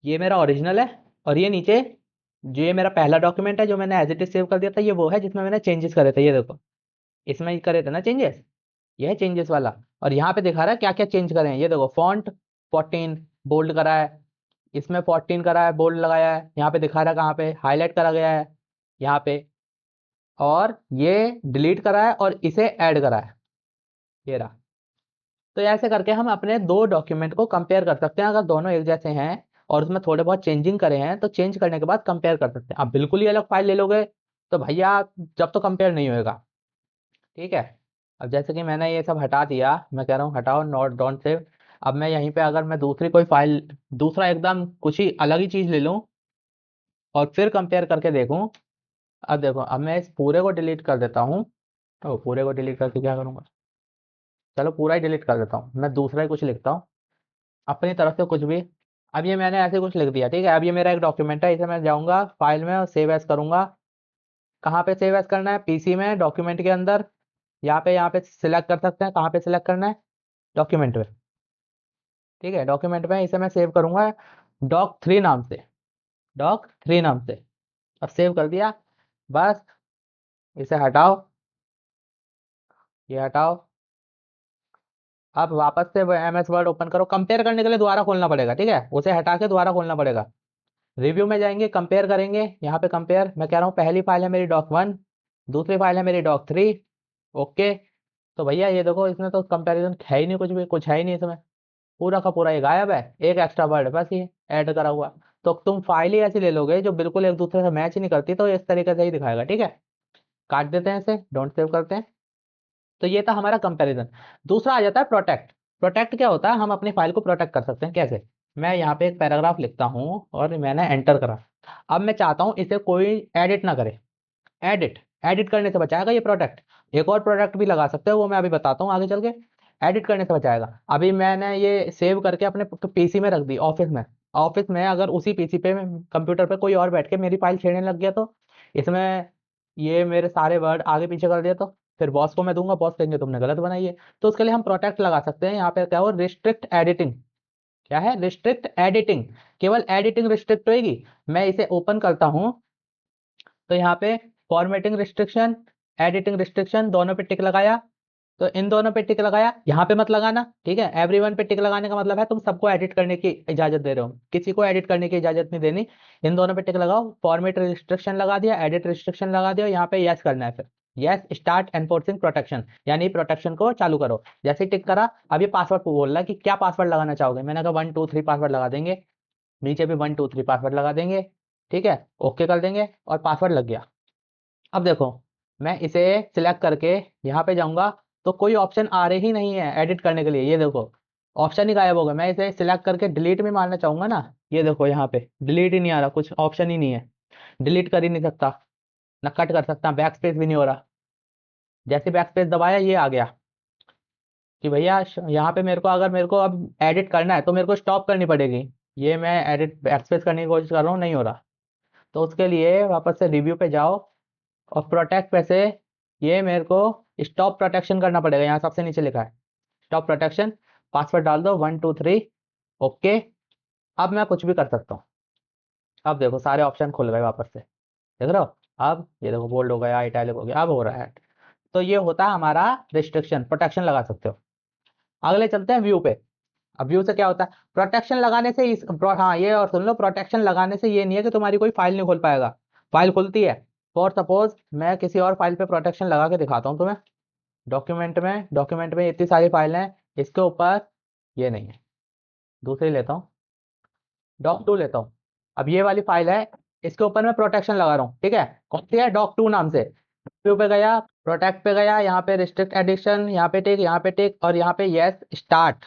ये मेरा ओरिजिनल है, और ये नीचे जो ये मेरा पहला डॉक्यूमेंट है जो मैंने एज इट इज सेव कर दिया था, ये वो है जिसमें मैंने चेंजेस करे थे। ये देखो इसमें ही करे थे ना चेंजेस, ये है चेंजेस वाला। और यहाँ पे दिखा रहा है क्या क्या चेंज करे हैं। ये देखो फॉन्ट 14 बोल्ड करा है, इसमें 14 करा है बोल्ड लगाया है, यहाँ पे दिखा रहा है कहाँ पे हाईलाइट करा गया है यहाँ पे, और ये डिलीट करा है और इसे ऐड करा है, ये रहा। तो ऐसे करके हम अपने दो डॉक्यूमेंट को कंपेयर कर सकते हैं। अगर दोनों एक जैसे हैं और उसमें थोड़े बहुत चेंजिंग करे हैं तो चेंज करने के बाद कंपेयर कर सकते हैं। अब बिल्कुल ही अलग फाइल ले लोगे तो भैया जब तो कंपेयर नहीं होएगा, ठीक है। अब जैसे कि मैंने ये सब हटा दिया, मैं कह रहा हूँ हटाओ नॉट डोंट सेव। अब मैं यहीं पे अगर मैं दूसरी कोई फाइल, दूसरा एकदम कुछ ही अलग ही चीज ले लूँ और फिर कंपेयर करके देखूँ। अब देखो, अब मैं इस पूरे को डिलीट कर देता हूँ। ओ पूरे को डिलीट करके क्या करूँगा, चलो पूरा ही डिलीट कर देता हूँ। मैं दूसरा ही कुछ लिखता हूँ अपनी तरफ से कुछ भी। अब ये मैंने ऐसे कुछ लिख दिया, ठीक है। अब ये मेरा एक डॉक्यूमेंट है, इसे मैं जाऊँगा फाइल में और सेव एज करूँगा। कहाँ पे सेव एज करना है, पीसी में डॉक्यूमेंट के अंदर, यहाँ पे सिलेक्ट कर सकते हैं कहाँ पे सिलेक्ट करना है, डॉक्यूमेंट में, ठीक है। डॉक्यूमेंट में इसे मैं सेव करूँगा doc3 नाम से, doc3 नाम से। अब सेव कर दिया, बस इसे हटाओ, ये हटाओ। अब वापस से एम एस वर्ड ओपन करो, कंपेयर करने के लिए दोबारा खोलना पड़ेगा, ठीक है। उसे हटा के दोबारा खोलना पड़ेगा। रिव्यू में जाएंगे, कंपेयर करेंगे, यहाँ पे कंपेयर मैं कह रहा हूँ पहली फाइल है मेरी doc1, दूसरी फाइल है मेरी doc3, ओके। तो भैया ये देखो इसमें तो कंपैरिजन है ही नहीं, कुछ भी कुछ है ही नहीं इसमें, पूरा का पूरा ये गायब है, एक एक्स्ट्रा वर्ड बस ये ऐड करा हुआ। तो तुम फाइल ही ऐसी ले लोगे जो बिल्कुल एक दूसरे से मैच ही नहीं करती तो इस तरीके से ही दिखाएगा, ठीक है। काट देते हैं इसे, डोंट सेव करते हैं। तो ये था हमारा कंपैरिजन। दूसरा आ जाता है प्रोटेक्ट। प्रोटेक्ट क्या होता है, हम अपनी फाइल को प्रोटेक्ट कर सकते हैं कैसे। मैं यहाँ पे एक पैराग्राफ लिखता हूँ और मैंने एंटर करा। अब मैं चाहता हूँ इसे कोई एडिट ना करे, एडिट एडिट करने से बचाएगा ये प्रोडक्ट। एक और प्रोडक्ट भी लगा सकते हो, वो मैं अभी बताता हूँ आगे चल के। एडिट करने से बचाएगा। अभी मैंने ये सेव करके अपने पीसी में रख दी, ऑफिस में। ऑफिस में अगर उसी पीसी पे कंप्यूटर पे कोई और बैठ के मेरी फाइल छेड़ने लग गया तो इसमें ये मेरे सारे वर्ड आगे पीछे कर दिया तो फिर बॉस को मैं दूंगा, बॉस कहेंगे तुमने गलत बनाई है। तो उसके लिए हम प्रोटेक्ट लगा सकते हैं। यहाँ पे क्या हो, रिस्ट्रिक्ट एडिटिंग। क्या है, रिस्ट्रिक्ट एडिटिंग। केवल एडिटिंग रिस्ट्रिक्ट होगी। मैं इसे ओपन करता हूँ तो यहाँ पे फॉर्मेटिंग रिस्ट्रिक्शन, एडिटिंग रिस्ट्रिक्शन दोनों पे टिक लगाया। तो इन दोनों पे टिक लगाया, यहाँ पे मत लगाना, ठीक है। एवरीवन पे टिक लगाने का मतलब है तुम सबको एडिट करने की इजाजत दे रहे हो, किसी को एडिट करने की इजाजत नहीं देनी। इन दोनों पे टिक लगाओ, फॉर्मेट रिस्ट्रिक्शन लगा दिया, एडिट रिस्ट्रिक्शन लगा दिया, यहाँ पे यस करना है। फिर यस स्टार्ट एनफोर्सिंग प्रोटेक्शन, यानी प्रोटेक्शन को चालू करो। जैसे टिक करा, अब ये पासवर्ड बोल रहा है कि क्या पासवर्ड लगाना चाहोगे। मैंने कहा 1 2 3 पासवर्ड लगा देंगे, नीचे भी 1 2 3 पासवर्ड लगा देंगे, ठीक है। ओके कर देंगे और पासवर्ड लग गया। अब देखो, मैं इसे सिलेक्ट करके यहाँ पे जाऊंगा तो कोई ऑप्शन आ रहे ही नहीं है एडिट करने के लिए। ये देखो ऑप्शन ही गायब हो गया। मैं इसे सिलेक्ट करके डिलीट में मारना चाहूंगा ना, ये देखो यहाँ पे डिलीट ही नहीं आ रहा, कुछ ऑप्शन ही नहीं है, डिलीट कर ही नहीं सकता, ना कट कर सकता, बैक स्पेस भी नहीं हो रहा। जैसे बैक स्पेस दबाया ये आ गया कि भैया यहाँ पे मेरे को अब एडिट करना है तो मेरे को स्टॉप करनी पड़ेगी। ये मैं एडिट बैक स्पेस करने की कोशिश कर रहा हूँ, नहीं हो रहा। तो उसके लिए वापस से रिव्यू पे जाओ और प्रोटेक्ट पे से ये मेरे को स्टॉप प्रोटेक्शन करना पड़ेगा। यहाँ सबसे नीचे लिखा है स्टॉप प्रोटेक्शन, पासवर्ड डाल दो 1 2 3, ओके। अब मैं कुछ भी कर सकता हूँ। अब देखो सारे ऑप्शन खुल गए वापस से, देख रहे हो। अब ये देखो बोल्ड हो गया, इटैलिक हो गया, अब हो रहा है। तो ये होता है हमारा रिस्ट्रिक्शन, प्रोटेक्शन लगा सकते हो। अगले चलते हैं व्यू पे। अब व्यू से क्या होता है, प्रोटेक्शन लगाने से हाँ ये और सुन लो, प्रोटेक्शन लगाने से ये नहीं है कि तुम्हारी कोई फाइल नहीं खोल पाएगा, फाइल खुलती है। फॉर सपोज मैं किसी और फाइल पे प्रोटेक्शन लगा के दिखाता हूँ तुम्हें। डॉक्यूमेंट में इतनी सारी फाइल हैं, इसके ऊपर ये नहीं है। दूसरी लेता हूँ, डॉक 2 लेता हूँ। अब ये वाली फाइल है, इसके ऊपर मैं प्रोटेक्शन लगा रहा हूँ, ठीक है। कौन सी है, डॉक 2 नाम से। व्यू पे गया, प्रोटेक्ट पे गया, यहाँ पे रिस्ट्रिक्ट एडिशन, यहाँ पे टिक, यहाँ पे टिक, और यहाँ पे यस स्टार्ट।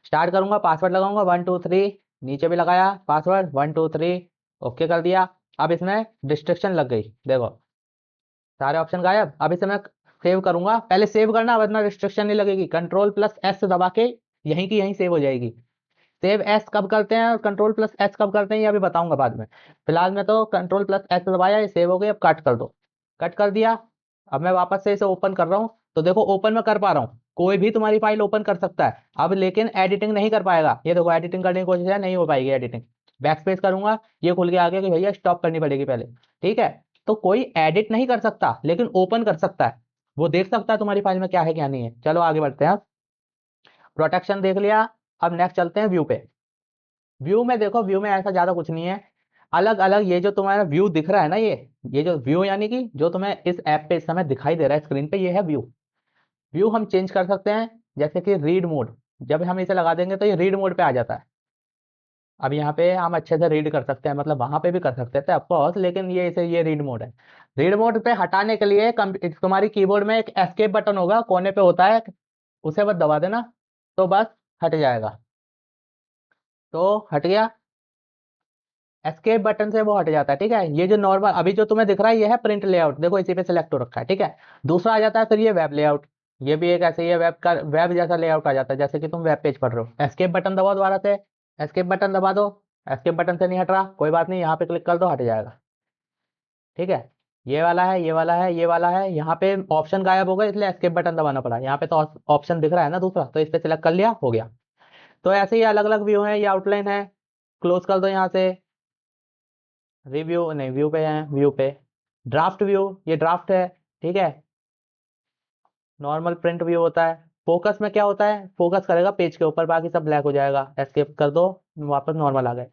स्टार्ट करूंगा, पासवर्ड लगाऊंगा 1 2 3। नीचे भी लगाया पासवर्ड 1 2 3। ओके कर दिया। अब इसमें रिस्ट्रिक्शन लग गई, देखो सारे ऑप्शन गायब। अब इसे मैं सेव करूंगा, पहले सेव करना, वरना रिस्ट्रिक्शन नहीं लगेगी। कंट्रोल+S दबा के यहीं की यहीं सेव हो जाएगी। सेव एस कब करते हैं और कंट्रोल+S कब करते हैं ये अभी बताऊंगा बाद में। फिलहाल में तो कंट्रोल+S दबाया, ये सेव हो गई। अब कट कर दो, कट कर दिया। अब मैं वापस से इसे ओपन कर रहा हूँ, तो देखो ओपन में कर पा रहा हूँ। कोई भी तुम्हारी फाइल ओपन कर सकता है अब, लेकिन एडिटिंग नहीं कर पाएगा। ये देखो एडिटिंग करने की कोशिश है, नहीं हो पाएगी एडिटिंग। बैक स्पेस करूंगा, ये खुल के आ गया कि भैया स्टॉप करनी पड़ेगी पहले, ठीक है। तो कोई एडिट नहीं कर सकता, लेकिन ओपन कर सकता है। वो देख सकता है तुम्हारी फाइल में क्या है क्या नहीं है। चलो आगे बढ़ते हैं। प्रोटेक्शन देख लिया। अब नेक्स्ट चलते हैं व्यू पे। व्यू में देखो, व्यू में ऐसा ज्यादा कुछ नहीं है। अलग अलग ये जो तुम्हारा व्यू दिख रहा है ना, ये जो व्यू यानी कि जो तुम्हें इस ऐप पे इस समय दिखाई दे रहा है स्क्रीन पे, ये है व्यू। व्यू हम चेंज कर सकते हैं, जैसे कि रीड मोड। जब हम इसे लगा देंगे तो ये रीड मोड पे आ जाता है। अब यहाँ पे हम अच्छे से रीड कर सकते हैं, मतलब वहां पे भी कर सकते थे ऑफकोर्स, लेकिन ये रीड मोड है। रीड मोड पे हटाने के लिए तुम्हारी कीबोर्ड में एक एस्केप बटन होगा, कोने पे होता है, उसे बस दबा देना, तो बस हट जाएगा। तो हट गया, एस्केप बटन से वो हट जाता है, ठीक है। ये जो नॉर्मल अभी जो तुम्हें दिख रहा है, ये है प्रिंट लेआउट, देखो इसी पे सिलेक्ट हो रखा है, ठीक है। दूसरा आ जाता है फिर ये वेब लेआउट। ये भी एक ऐसे ही है, वेब का वेब जैसा लेआउट आ जाता है, जैसे कि तुम वेब पेज पढ़ रहे हो। एस्केप बटन दबाओ दोबारा से, एस्केप बटन दबा दो। एस्केप बटन से नहीं हट रहा, कोई बात नहीं, यहाँ पे क्लिक कर दो, हट जाएगा, ठीक है। ये वाला है, ये वाला है, ये वाला है। यहाँ पे ऑप्शन गायब हो गए, इसलिए एस्केप बटन दबाना पड़ा। यहाँ पे तो ऑप्शन दिख रहा है ना दूसरा, तो इस पे सिलेक्ट कर लिया, हो गया। तो ऐसे ही अलग अलग व्यू है, ये आउटलाइन है। क्लोज कर दो यहाँ से। रिव्यू नहीं, व्यू पे है, व्यू पे ड्राफ्ट व्यू, ये ड्राफ्ट है, ठीक है। नॉर्मल प्रिंट व्यू होता है। फोकस में क्या होता है, फोकस करेगा पेज के ऊपर, बाकी सब ब्लैक हो जाएगा। एस्केप कर दो, वापस नॉर्मल आ गए।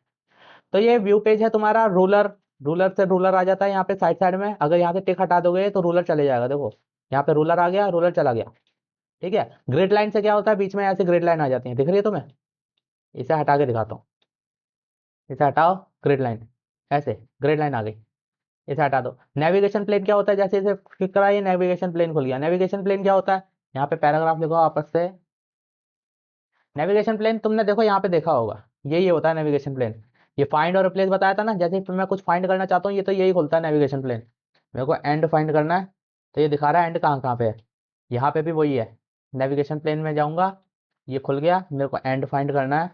तो ये व्यू पेज है तुम्हारा। रूलर, रूलर से रूलर आ जाता है यहाँ पे साइड साइड में। अगर यहाँ से टिक हटा दोगे तो रूलर चले जाएगा, देखो यहाँ पे रूलर आ गया, रूलर चला गया, ठीक है। ग्रिड लाइन से क्या होता है, बीच में ऐसे ग्रिड लाइन आ जाती है, दिख रही है तुम्हें। इसे हटा के दिखाता हूँ, इसे हटाओ, ग्रिड लाइन, ऐसे ग्रिड लाइन आ गई। इसे हटा दो। नेविगेशन प्लेन क्या होता है, जैसे इसे क्लिक करा, ये नेविगेशन प्लेन खुल गया। नेविगेशन प्लेन क्या होता है, यहाँ पे पैराग्राफ लिखो आपस से। नेविगेशन प्लेन तुमने देखो यहाँ पे देखा होगा, यही होता है नेविगेशन प्लेन। ये फाइंड और रिप्लेस बताया था ना, जैसे मैं कुछ फाइंड करना चाहता हूँ, ये तो यही खुलता है नेविगेशन प्लेन। मेरे को एंड फाइंड करना है, तो ये दिखा रहा है एंड कहाँ कहाँ पे है। यहाँ पे भी वही है, नेविगेशन प्लेन में जाऊँगा, ये खुल गया। मेरे को एंड फाइंड करना है,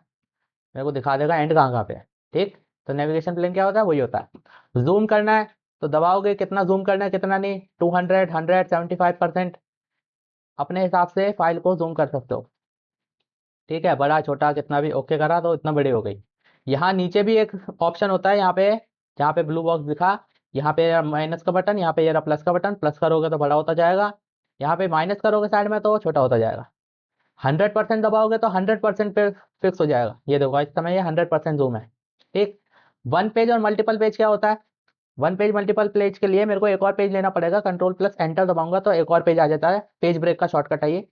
मेरे को दिखा देगा एंड कहाँ कहाँ पे है, ठीक। तो नेविगेशन प्लेन क्या होता है, वही होता है। जूम करना है तो दबाओगे, कितना जूम करना है कितना नहीं, 200 100 75%, अपने हिसाब से फाइल को जूम कर सकते हो, ठीक है। बड़ा छोटा कितना भी, ओके करा तो इतना बड़ी हो गई। यहाँ नीचे भी एक ऑप्शन होता है, यहाँ पे जहाँ पे ब्लू बॉक्स दिखा, यहाँ पे माइनस का बटन, यहाँ पे ये रहा प्लस का बटन। प्लस करोगे तो बड़ा होता जाएगा, यहाँ पे माइनस करोगे साइड में तो छोटा होता जाएगा। 100% दबाओगे तो 100% पे फिक्स हो जाएगा। ये देखो इस समय ये 100% जूम है, ठीक। वन पेज और मल्टीपल पेज क्या होता है, वन पेज मल्टीपल पेज के लिए मेरे को एक और पेज लेना पड़ेगा। कंट्रोल+Enter दबाऊंगा तो एक और पेज आ जाता है, पेज ब्रेक का शॉर्टकट है ये।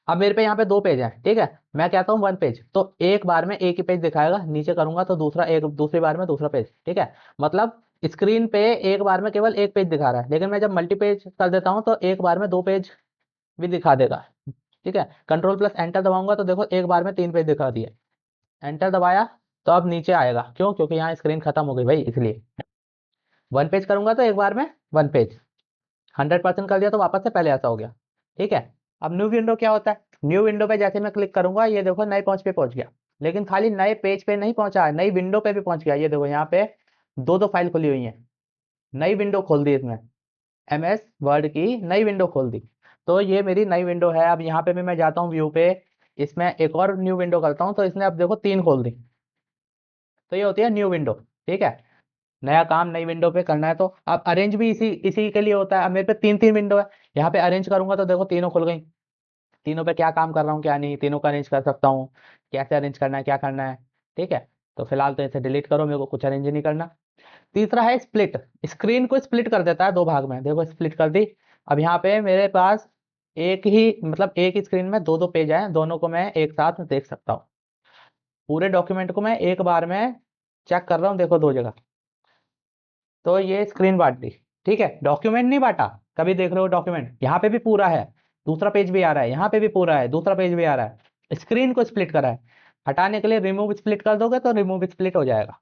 अब मेरे पे यहाँ पे 2 पेज हैं, ठीक है। मैं कहता हूँ 1 पेज, तो एक बार में एक ही पेज दिखाएगा। नीचे करूंगा तो दूसरा, एक दूसरी बार में दूसरा पेज, ठीक है। मतलब स्क्रीन पे एक बार में केवल एक पेज दिखा रहा है, लेकिन मैं जब मल्टी पेज कर देता हूँ तो एक बार में 2 पेज भी दिखा देगा, ठीक है। कंट्रोल+Enter दबाऊंगा तो देखो एक बार में 3 पेज दिखा दिए। एंटर दबाया तो अब नीचे आएगा, क्यों, क्योंकि यहाँ स्क्रीन खत्म हो गई भाई, इसलिए। 1 पेज करूंगा तो एक बार में 1 पेज। 100% कर दिया तो वापस से पहले ऐसा हो गया, ठीक है। अब न्यू विंडो क्या होता है, न्यू विंडो पे जैसे मैं क्लिक करूंगा, ये देखो नए पेज पे पहुंच गया। लेकिन खाली नए पेज पे नहीं पहुंचा है, नई विंडो पे भी पहुंच गया। ये देखो यहाँ पे दो दो फाइल खुली हुई है, नई विंडो खोल दी इसमें, MS वर्ड की नई विंडो खोल दी। तो ये मेरी नई विंडो है। अब यहाँ पे भी मैं जाता हूँ व्यू पे, इसमें एक और न्यू विंडो करता हूँ, तो इसने अब देखो 3 खोल दी। तो ये होती है न्यू विंडो। ठीक है, नया काम नई विंडो पे करना है तो अब अरेंज भी इसी इसी के लिए होता है। अब मेरे पे तीन तीन विंडो है, यहाँ पे अरेंज करूंगा तो देखो तीनों खुल गई। तीनों पे क्या काम कर रहा हूँ क्या नहीं, तीनों का अरेंज कर सकता हूँ, कैसे अरेंज करना है क्या करना है। ठीक है, तो फिलहाल तो इसे डिलीट करो, मेरे को कुछ अरेंज नहीं करना। तीसरा है स्प्लिट, स्क्रीन को स्प्लिट कर देता है दो भाग में। देखो स्प्लिट कर दी। अब यहाँ पे मेरे पास एक ही मतलब एक ही स्क्रीन में दो दो पेज हैं, दोनों को मैं एक साथ देख सकता हूँ। पूरे डॉक्यूमेंट को मैं एक बार में चेक कर रहा हूँ, देखो दो जगह। तो ये स्क्रीन बांट दी। ठीक है, डॉक्यूमेंट नहीं बांटा। कभी देख रहे हो डॉक्यूमेंट यहाँ पे भी पूरा है, दूसरा पेज भी आ रहा है, यहाँ पे भी पूरा है, दूसरा पेज भी आ रहा है। स्क्रीन को स्प्लिट करा है। हटाने के लिए रिमूव स्प्लिट कर दोगे तो रिमूव स्प्लिट हो जाएगा।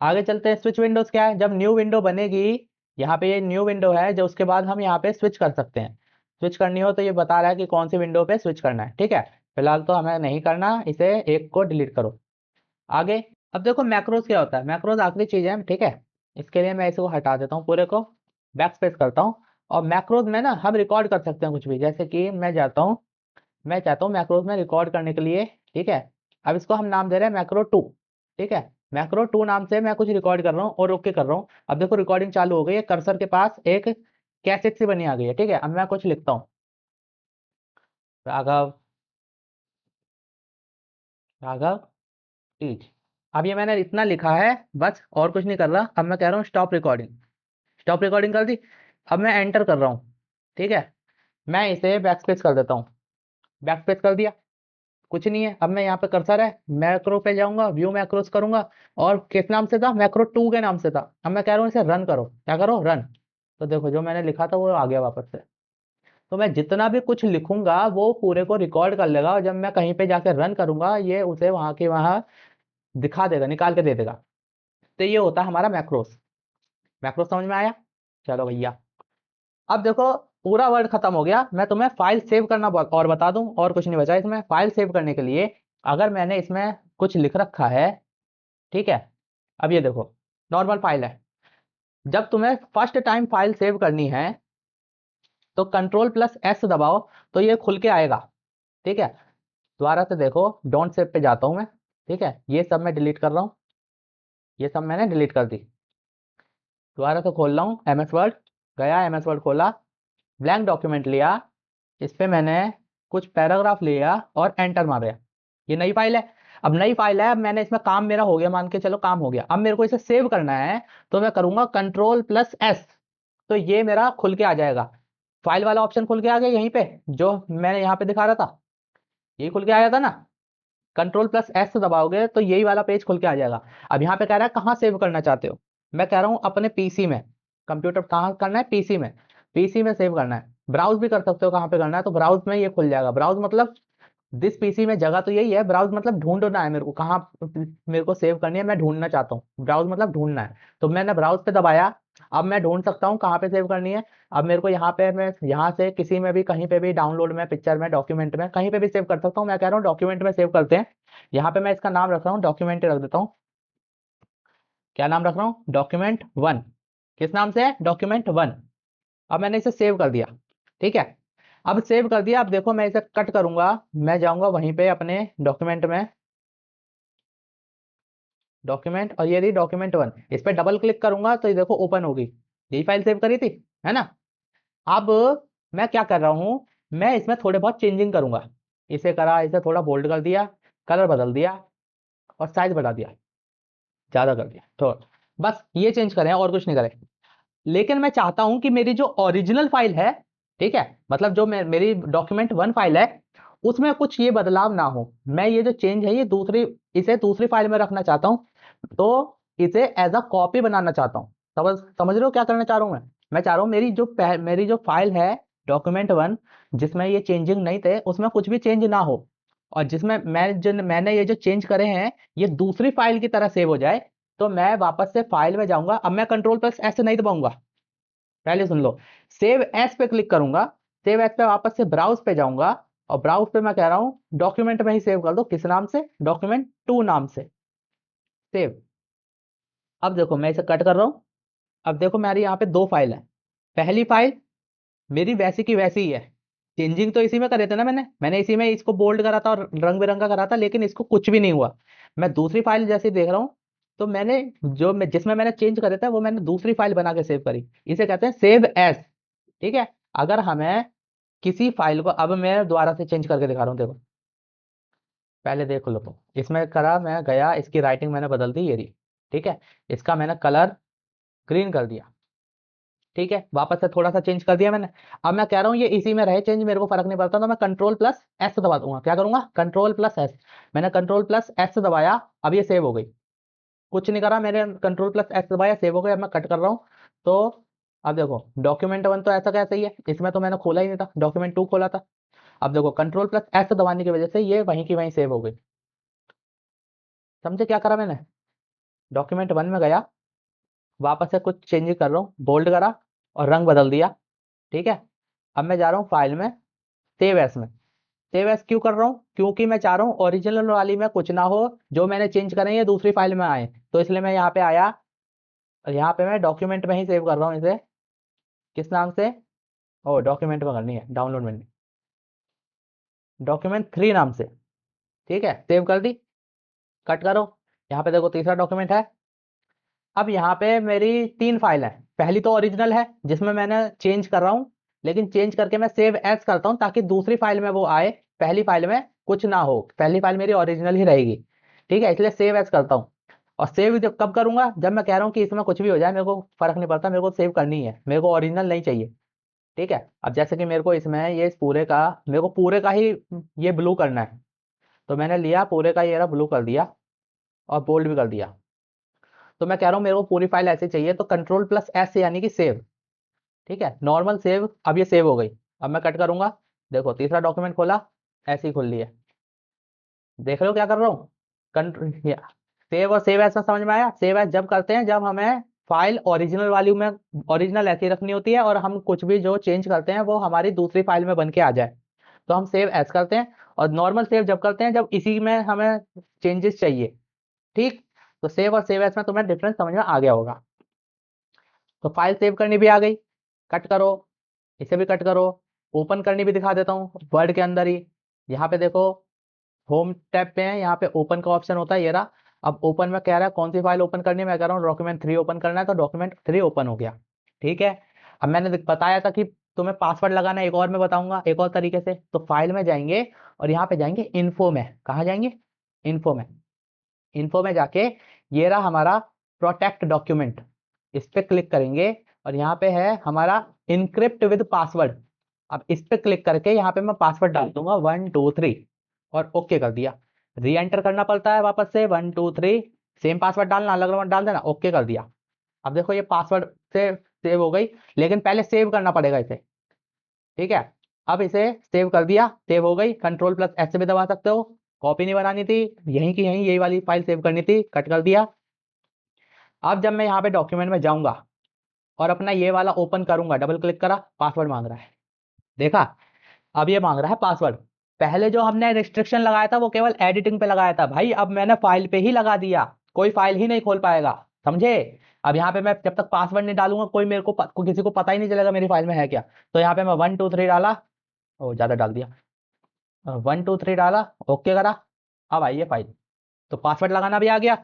आगे चलते हैं, स्विच विंडोज क्या है। जब न्यू विंडो बनेगी, यहाँ पे ये न्यू विंडो है जो, उसके बाद हम यहाँ पे स्विच कर सकते हैं। स्विच करनी हो तो ये बता रहा है कि कौन सी विंडो पे स्विच करना है। ठीक है, फिलहाल तो हमें नहीं करना, इसे एक को डिलीट करो। आगे, अब देखो मैक्रोज क्या होता है। मैक्रोज आखिरी चीज है। ठीक है, इसके लिए मैं इसको हटा देता हूँ पूरे को, बैक स्पेस करता हूँ। और मैक्रोज में ना हम रिकॉर्ड कर सकते हैं कुछ भी, जैसे कि मैं जाता हूँ, मैं चाहता हूँ मैक्रोज में रिकॉर्ड करने के लिए। ठीक है, अब इसको हम नाम दे रहे हैं मैक्रो 2। ठीक है, मैक्रो 2 नाम से मैं कुछ रिकॉर्ड कर रहा हूँ और ओके कर रहा हूँ। अब देखो रिकॉर्डिंग चालू हो गई है, कर्सर के पास एक कैसेट सी बनी आ गई है। ठीक है, अब मैं कुछ लिखता हूँ, राघव, राघव टीच। अब ये मैंने इतना लिखा है बस, और कुछ नहीं कर रहा। अब मैं कह रहा हूँ स्टॉप रिकॉर्डिंग। स्टॉप रिकॉर्डिंग कर दी। अब मैं एंटर कर रहा हूँ। ठीक है, मैं इसे बैकस्पेस कर देता हूँ। बैकस्पेस कर दिया, कुछ नहीं है। अब मैं यहाँ पे कर्सर है, मैक्रो पे जाऊंगा, व्यू मैक्रोस करूंगा। और किस नाम से था, मैक्रो 2 के नाम से था। अब मैं कह रहा हूँ इसे रन करो। क्या करो, रन। तो देखो जो मैंने लिखा था वो आ गया वापस से। तो मैं जितना भी कुछ लिखूंगा वो पूरे को रिकॉर्ड कर लेगा, और जब मैं कहीं पे जाके रन करूंगा ये उसे वहां के वहां दिखा देगा, निकाल के दे देगा। तो ये होता है हमारा मैक्रोस। मैक्रोस समझ में आया? चलो भैया, अब देखो पूरा वर्ड खत्म हो गया। मैं तुम्हें फाइल सेव करना और बता दूं, और कुछ नहीं बचा इसमें। फाइल सेव करने के लिए अगर मैंने इसमें कुछ लिख रखा है, ठीक है, अब ये देखो नॉर्मल फाइल है। जब तुम्हें फर्स्ट टाइम फाइल सेव करनी है तो कंट्रोल+S दबाओ, तो ये खुल के आएगा। ठीक है, दोबारा से देखो, डोंट सेव पे जाता हूं मैं। ठीक है, ये सब मैं डिलीट कर रहा हूँ, ये सब मैंने डिलीट कर दी। दोबारा से खोल रहा हूँ MS वर्ड, गया MS वर्ड खोला, ब्लैंक डॉक्यूमेंट लिया, इस पे मैंने कुछ पैराग्राफ लिया और एंटर मारा। ये नई फाइल है। अब नई फाइल है, अब मैंने इसमें काम मेरा हो गया, मान के चलो काम हो गया। अब मेरे को इसे सेव करना है तो मैं करूंगा कंट्रोल+S, तो ये मेरा खुल के आ जाएगा। फाइल वाला ऑप्शन खुल के आ गया यहीं पे, जो मैंने यहाँ पे दिखा रहा था, यही खुल के आया था ना। कंट्रोल+S दबाओगे तो यही वाला पेज खुल के आ जाएगा। अब यहाँ पे कह रहा है कहाँ सेव करना चाहते हो। मैं कह रहा हूँ अपने पीसी में। कंप्यूटर कहाँ करना है, पीसी में। पीसी में सेव करना है। ब्राउज भी कर सकते हो कहाँ पे करना है, तो ब्राउज में ये खुल जाएगा। ब्राउज मतलब दिस पीसी में जगह तो यही है, ब्राउज मतलब ढूंढना है मेरे को, कहाँ मेरे को सेव करनी है, मैं ढूंढना चाहता हूँ। ब्राउज मतलब ढूंढना है, तो मैंने ब्राउज पे दबाया। अब मैं ढूंढ सकता हूँ कहाँ पे सेव करनी है। अब मेरे को यहाँ पे, मैं यहाँ से किसी में भी कहीं पे भी डाउनलोड में, पिक्चर में, डॉक्यूमेंट में, कहीं पे भी सेव कर सकता हूँ। मैं कह रहा हूँ डॉक्यूमेंट में सेव करते हैं। यहाँ पे मैं इसका नाम रख रहा हूँ, डॉक्यूमेंट रख देता हूँ। क्या नाम रख रहा हूँ, document1। किस नाम से है, document1। अब मैंने इसे सेव कर दिया। ठीक है, अब सेव कर दिया। अब देखो मैं इसे कट करूंगा, मैं जाऊंगा वहीं पे अपने डॉक्यूमेंट में, डॉक्यूमेंट, और ये रही document1। इस पर डबल क्लिक करूंगा तो ये देखो ओपन होगी। यही फाइल सेव करी थी, है ना। अब मैं क्या कर रहा हूँ, मैं इसमें थोड़े बहुत चेंजिंग करूंगा। इसे करा, इसे थोड़ा बोल्ड कर दिया, कलर बदल दिया, और साइज बढ़ा दिया, ज्यादा कर दिया तो, बस ये चेंज करें और कुछ नहीं करें। लेकिन मैं चाहता हूं कि मेरी जो ओरिजिनल फाइल है, ठीक है, मतलब जो मेरी document1 फाइल है, उसमें कुछ ये बदलाव ना हो। मैं ये जो चेंज है ये दूसरी, इसे दूसरी फाइल में रखना चाहता हूँ। तो इसे एज अ कॉपी बनाना चाहता हूँ। समझ समझ रहे हो क्या करना चाह रहा हूँ मैं चाह रहा हूँ मेरी जो फाइल है document1, जिसमें ये चेंजिंग नहीं थे, उसमें कुछ भी चेंज ना हो। और जिसमें मैंने ये जो चेंज करे हैं ये दूसरी फाइल की तरह सेव हो जाए। तो मैं वापस से फाइल में जाऊंगा। अब मैं कंट्रोल+S नहीं दबाऊंगा, पहले सुन लो। सेव एस पे क्लिक करूंगा, सेव एस पे वापस से ब्राउज पे जाऊंगा, और ब्राउज पे मैं कह रहा हूं डॉक्यूमेंट में ही सेव कर दो। किस नाम से, document2 नाम से, सेव। अब देखो मैं इसे कट कर रहा हूं। अब देखो मेरी यहाँ पे दो फाइल है। पहली फाइल मेरी वैसी की वैसी ही है, चेंजिंग तो इसी में करे थे ना, मैंने इसी में इसको बोल्ड करा था और रंग बिरंगा करा था, लेकिन इसको कुछ भी नहीं हुआ। मैं दूसरी फाइल जैसे देख रहा हूँ, तो मैंने जिसमें मैंने चेंज करे थे वो मैंने दूसरी फाइल बना के सेव करी, इसे कहते हैं सेव एज। ठीक है, अगर हमें किसी फाइल को, अब मैं दोबारा से चेंज करके दिखा रहा हूँ, देखो पहले देख लो, तो इसमें करा, मैं गया, इसकी राइटिंग मैंने बदल दी, ये रही। ठीक है, इसका मैंने कलर ग्रीन कर दिया। ठीक है, वापस से थोड़ा सा चेंज कर दिया मैंने। अब मैं कह रहा हूँ ये इसी में रहे चेंज, मेरे को फर्क नहीं पड़ता, तो मैं कंट्रोल प्लस एस दबा दूंगा। क्या करूंगा? Control plus S. मैंने कंट्रोल प्लस एस दबाया, अब ये सेव हो गई। कुछ नहीं करा मैंने, कंट्रोल प्लस एस दबाया, सेव हो गई। अब मैं कट कर रहा हूँ, तो अब देखो डॉक्यूमेंट 1 तो ऐसा कैसे ही है, इसमें तो मैंने खोला ही नहीं था, डॉक्यूमेंट 2 खोला था। अब देखो कंट्रोल प्लस एस दबाने की वजह से ये वहीं की वहीं सेव हो गई। समझे क्या करा मैंने? डॉक्यूमेंट 1 में गया, वापस से कुछ चेंज कर रहा हूँ, बोल्ड करा और रंग बदल दिया। ठीक है, अब मैं जा रहा हूँ फाइल में, सेव एस में। सेव एस क्यों कर रहा हूँ? क्योंकि मैं चाह रहा हूँ ओरिजिनल वाली में कुछ ना हो, जो मैंने चेंज करे ये दूसरी फाइल में आए, तो इसलिए मैं यहाँ पे आया, और यहाँ पे मैं डॉक्यूमेंट में ही सेव कर रहा हूँ इसे। किस नाम से? ओ, डॉक्यूमेंट में करनी है, डाउनलोड में नहीं, डॉक्यूमेंट 3 नाम से। ठीक है, सेव कर दी, कट करो। यहाँ पे देखो तीसरा डॉक्यूमेंट है। अब यहाँ पे मेरी 3 फाइल है, पहली तो ओरिजिनल है जिसमें मैंने चेंज कर रहा हूँ, लेकिन चेंज करके मैं सेव एज करता हूँ ताकि दूसरी फाइल में वो आए, पहली फाइल में कुछ ना हो, पहली फाइल मेरी ओरिजिनल ही रहेगी। ठीक है, इसलिए सेव एज करता हूँ। और सेव जब कब करूंगा? जब मैं कह रहा हूँ कि इसमें कुछ भी हो जाए, मेरे को फर्क नहीं पड़ता, मेरे को सेव करनी है, मेरे को ओरिजिनल नहीं चाहिए। ठीक है, अब जैसे कि मेरे को इसमें ये मेरे को पूरे का ही ये ब्लू करना है, तो मैंने लिया पूरे का, ये ब्लू कर दिया और बोल्ड भी कर दिया। तो मैं कह रहा हूँ मेरे को पूरी फाइल ऐसे चाहिए, तो कंट्रोल प्लस एस यानी कि सेव। ठीक है, नॉर्मल सेव, अब ये सेव हो गई। अब मैं कट करूंगा, देखो तीसरा डॉक्यूमेंट खोला, ऐसे ही खुल ली है। देख रहे हो क्या कर रहा हूँ? कंट्रोल, सेव और सेव एज में समझ में आया? सेव एज जब करते हैं जब हमें फाइल ओरिजिनल वाली में, ओरिजिनल ऐसी रखनी होती है, और हम कुछ भी जो चेंज करते हैं वो हमारी दूसरी फाइल में बन के आ जाए, तो हम सेव एज करते हैं। और नॉर्मल सेव जब करते हैं जब इसी में हमें चेंजेस चाहिए। ठीक, तो सेव और सेव एज में तुम्हें डिफरेंस समझ में आ गया होगा। तो फाइल सेव करनी भी आ गई, कट करो, इसे भी कट करो, ओपन करनी भी दिखा देता हूँ वर्ड के अंदर ही। यहाँ पे देखो होम टैब पे है, यहाँ पे ओपन का ऑप्शन होता है, ये रहा। अब ओपन में कह रहा है कौन सी फाइल ओपन करनी है, मैं कह रहा हूँ डॉक्यूमेंट 3 ओपन करना है, तो डॉक्यूमेंट 3 ओपन हो गया। ठीक है, अब मैंने बताया था कि तुम्हें पासवर्ड लगाना है, एक और मैं बताऊंगा एक और तरीके से। तो फाइल में जाएंगे और यहाँ पे जाएंगे इन्फो में, कहाँ जाएंगे? इन्फो में। इन्फो में जाके ये रहा हमारा प्रोटेक्ट डॉक्यूमेंट, इस पे क्लिक करेंगे, और यहाँ पे है हमारा इनक्रिप्ट विद पासवर्ड। अब इस पे क्लिक करके यहाँ पे मैं पासवर्ड डाल दूंगा 123 और ओके कर दिया। री एंटर करना पड़ता है वापस से 123, सेम पासवर्ड डालना, अलग अलग डाल देना, ओके कर दिया। अब देखो ये पासवर्ड से सेव हो गई, लेकिन पहले सेव करना पड़ेगा इसे। ठीक है, अब इसे सेव कर दिया, सेव हो गई, कंट्रोल प्लस एस से भी दबा सकते हो। कॉपी नहीं बनानी थी, यहीं की यहीं यही वाली फाइल सेव करनी थी, कट कर दिया। अब जब मैं यहाँ पे डॉक्यूमेंट में जाऊंगा और अपना ये वाला ओपन करूंगा, डबल क्लिक करा, पासवर्ड मांग रहा है, देखा? अब ये मांग रहा है पासवर्ड। पहले जो हमने रिस्ट्रिक्शन लगाया था वो केवल एडिटिंग पे लगाया था भाई, अब मैंने फाइल पे ही लगा दिया, कोई फाइल ही नहीं खोल पाएगा। समझे? अब यहाँ पे मैं जब तक पासवर्ड नहीं डालूंगा कोई मेरे को किसी को पता ही नहीं चलेगा मेरी फाइल में है क्या। तो यहाँ पे मैं 123 डाला, ओ ज्यादा डाल दिया, 123 डाला, ओके करा। अब आई ये फाइल, तो पासवर्ड लगाना भी आ गया।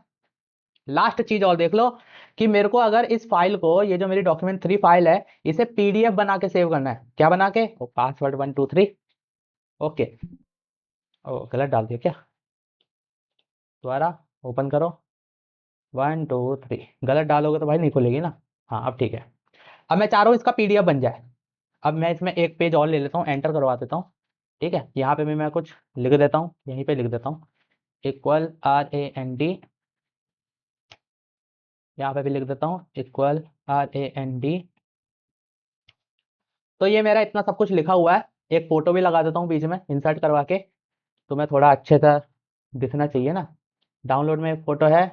लास्ट चीज और देख लो कि मेरे को अगर इस फाइल को, ये जो मेरी डॉक्यूमेंट 3 फाइल है, इसे पीडीएफ बना के सेव करना है, क्या बना के? Password 123, okay. ओ गलत डाल दिया क्या? दोबारा ओपन करो, 123, गलत डालोगे तो भाई नहीं खुलेगी ना। हाँ अब ठीक है। अब मैं चाह रहा हूँ इसका पीडीएफ बन जाए। अब मैं इसमें एक पेज और ले लेता हूँ, एंटर करवा देता हूँ। ठीक है, यहाँ पे भी मैं कुछ लिख देता हूँ, यहीं पे लिख देता हूँ, इक्वल RAND, यहाँ पे भी लिख देता हूँ इक्वल RAND। तो ये मेरा इतना सब कुछ लिखा हुआ है, एक फोटो भी लगा देता हूँ बीच में इंसर्ट करवा के, तुम्हें थोड़ा अच्छे से दिखना चाहिए ना। डाउनलोड में एक फोटो है,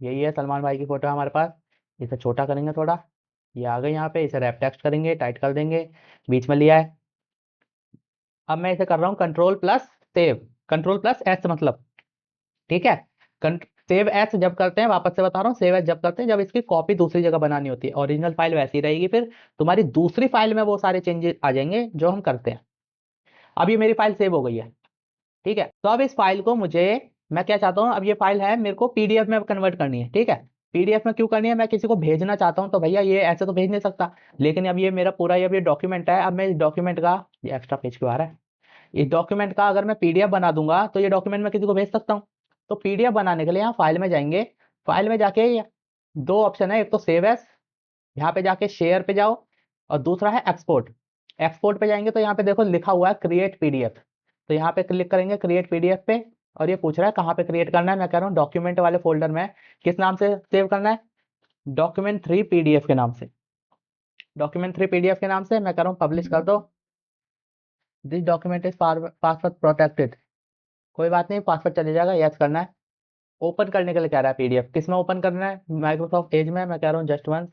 यही है, सलमान भाई की फोटो है हमारे पास। इसे छोटा करेंगे थोड़ा, ये आ गई यहाँ पे, इसे रैप टेक्स्ट करेंगे, टाइट कर देंगे, बीच में लिया है। अब मैं इसे कर रहा हूँ control plus save, control plus S मतलब। ठीक है, सेव एस जब करते हैं, वापस से बता रहा हूँ, सेव एस जब करते हैं जब इसकी कॉपी दूसरी जगह बनानी होती है, ओरिजिनल फाइल वैसी रहेगी, फिर तुम्हारी दूसरी फाइल में वो सारे चेंजेस आ जाएंगे जो हम करते हैं। अब ये मेरी फाइल सेव हो गई है। ठीक है, तो अब इस फाइल को मुझे मैं क्या चाहता हूँ, अब ये फाइल है मेरे को पीडीएफ में कन्वर्ट करनी है, ठीक है। पीडीएफ में क्यों करनी है, मैं किसी को भेजना चाहता हूँ तो भैया ये ऐसे तो भेज नहीं सकता, लेकिन अब ये मेरा पूरा ये डॉक्यूमेंट है, अब मैं इस डॉक्यूमेंट का, ये एक्स्ट्रा पेज क्यों आ रहा है, इस डॉक्यूमेंट का अगर मैं पीडीएफ बना दूंगा तो ये डॉक्यूमेंट मैं किसी को भेज सकता हूँ। तो पीडीएफ बनाने के लिए यहाँ फाइल में जाएंगे, फाइल में जाके दो ऑप्शन है, एक तो सेव एज, यहाँ पे जाके शेयर पे जाओ, और दूसरा है एक्सपोर्ट। एक्सपोर्ट पे जाएंगे तो यहाँ पे देखो लिखा हुआ है क्रिएट पीडीएफ, तो यहाँ पे क्लिक करेंगे क्रिएट पीडीएफ पे, और ये पूछ रहा है कहाँ पे क्रिएट करना है, मैं कह रहा हूँ डॉक्यूमेंट वाले फोल्डर में, किस नाम से सेव करना है, डॉक्यूमेंट 3 पीडीएफ के नाम से, डॉक्यूमेंट 3 पीडीएफ के नाम से मैं कह रहा हूँ पब्लिश कर दो। This document is password protected, कोई बात नहीं, पासवर्ड चले जाएगा, यस करना है। ओपन करने के लिए कह रहा है पीडीएफ, किस में ओपन करना है, माइक्रोसॉफ्ट एज में, मैं कह रहा हूँ जस्ट वंस।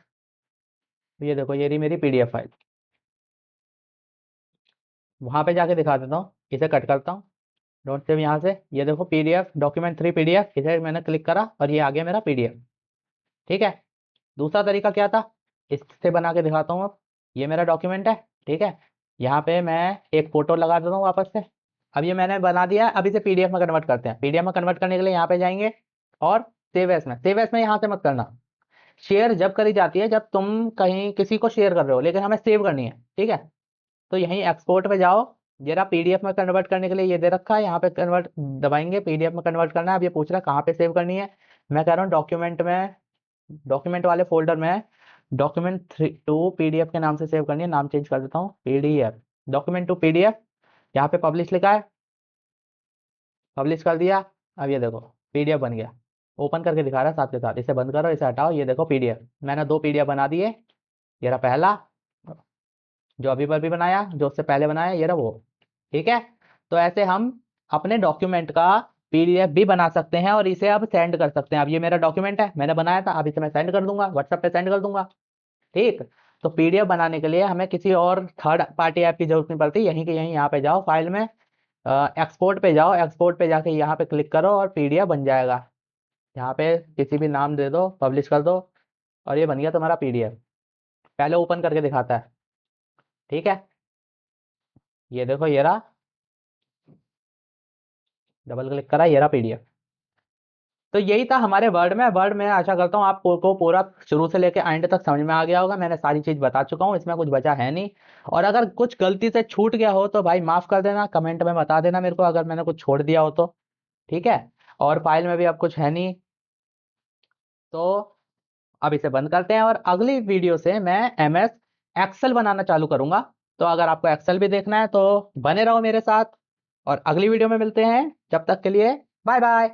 ये देखो ये रही मेरी पीडीएफ फाइल, वहां पे जाके दिखा देता हूँ, इसे कट करता हूँ, डोंट सेव यहाँ से, ये देखो पीडीएफ डॉक्यूमेंट 3 पीडीएफ, इसे मैंने क्लिक करा और ये आ गया मेरा पीडीएफ, ठीक है। दूसरा तरीका क्या था, इससे बना के दिखाता हूँ अब, ये मेरा डॉक्यूमेंट है, ठीक है। यहाँ पे मैं एक फोटो लगा देता हूँ वापस से, अब ये मैंने बना दिया, अब इसे पीडीएफ में कन्वर्ट करते हैं। पीडीएफ में कन्वर्ट करने के लिए यहाँ पे जाएंगे और सेव एज में, सेव एज में यहाँ से मत करना, शेयर जब करी जाती है जब तुम कहीं किसी को शेयर कर रहे हो, लेकिन हमें सेव करनी है, ठीक है। तो यहीं एक्सपोर्ट पे जाओ, जरा पीडीएफ में कन्वर्ट करने के लिए ये दे रखा है, यहाँ पे कन्वर्ट दबाएंगे, पीडीएफ में कन्वर्ट करना है। अब ये पूछ रहा है कहाँ पे सेव करनी है, मैं कह रहा हूँ डॉक्यूमेंट में, डॉक्यूमेंट वाले फोल्डर में, डॉक्यूमेंट 2 पीडीएफ के नाम से सेव करनी है, नाम चेंज कर देता हूँ पीडीएफ, डॉक्यूमेंट 2 पीडीएफ, यहाँ पे पब्लिश लिखा है, पब्लिश कर दिया। अब ये देखो पीडीएफ बन गया, ओपन करके दिखा रहा है साथ के साथ, इसे बंद करो, इसे हटाओ, ये देखो पीडीएफ, मैंने 2 पीडीएफ बना दिए, ये रहा पहला, जो अभी पर भी बनाया, जो उससे पहले बनाया ये रहा वो, ठीक है। तो ऐसे हम अपने डॉक्यूमेंट का पीडीएफ भी बना सकते हैं और इसे अब सेंड कर सकते हैं। अब ये मेरा डॉक्यूमेंट है, मैंने बनाया था, अब इसे मैं सेंड कर दूंगा, व्हाट्सएप पे सेंड कर दूंगा, ठीक। तो पीडीएफ बनाने के लिए हमें किसी और थर्ड पार्टी ऐप की जरूरत नहीं पड़ती, यहीं के यहीं यहाँ पे जाओ, फाइल में एक्सपोर्ट पे जाओ, एक्सपोर्ट पे जाके यहाँ पे क्लिक करो और पीडीएफ बन जाएगा। यहाँ पे किसी भी नाम दे दो, पब्लिश कर दो, और ये बन गया तुम्हारा पीडीएफ। पहले ओपन करके दिखाता है, ठीक है। ये देखो ये रहा, डबल क्लिक करा, ये रहा पीडीएफ। तो यही था हमारे वर्ड में। वर्ड में आशा करता हूँ आपको पूरा शुरू से लेकर एंड तक समझ में आ गया होगा, मैंने सारी चीज बता चुका हूँ, इसमें कुछ बचा है नहीं। और अगर कुछ गलती से छूट गया हो तो भाई माफ कर देना, कमेंट में बता देना मेरे को अगर मैंने कुछ छोड़ दिया हो तो, ठीक है। और फाइल में भी अब कुछ है नहीं, तो अब इसे बंद करते हैं, और अगली वीडियो से मैं एमएस एक्सेल बनाना चालू करूंगा। तो अगर आपको एक्सेल भी देखना है तो बने रहो मेरे साथ, और अगली वीडियो में मिलते हैं, जब तक के लिए बाय बाय।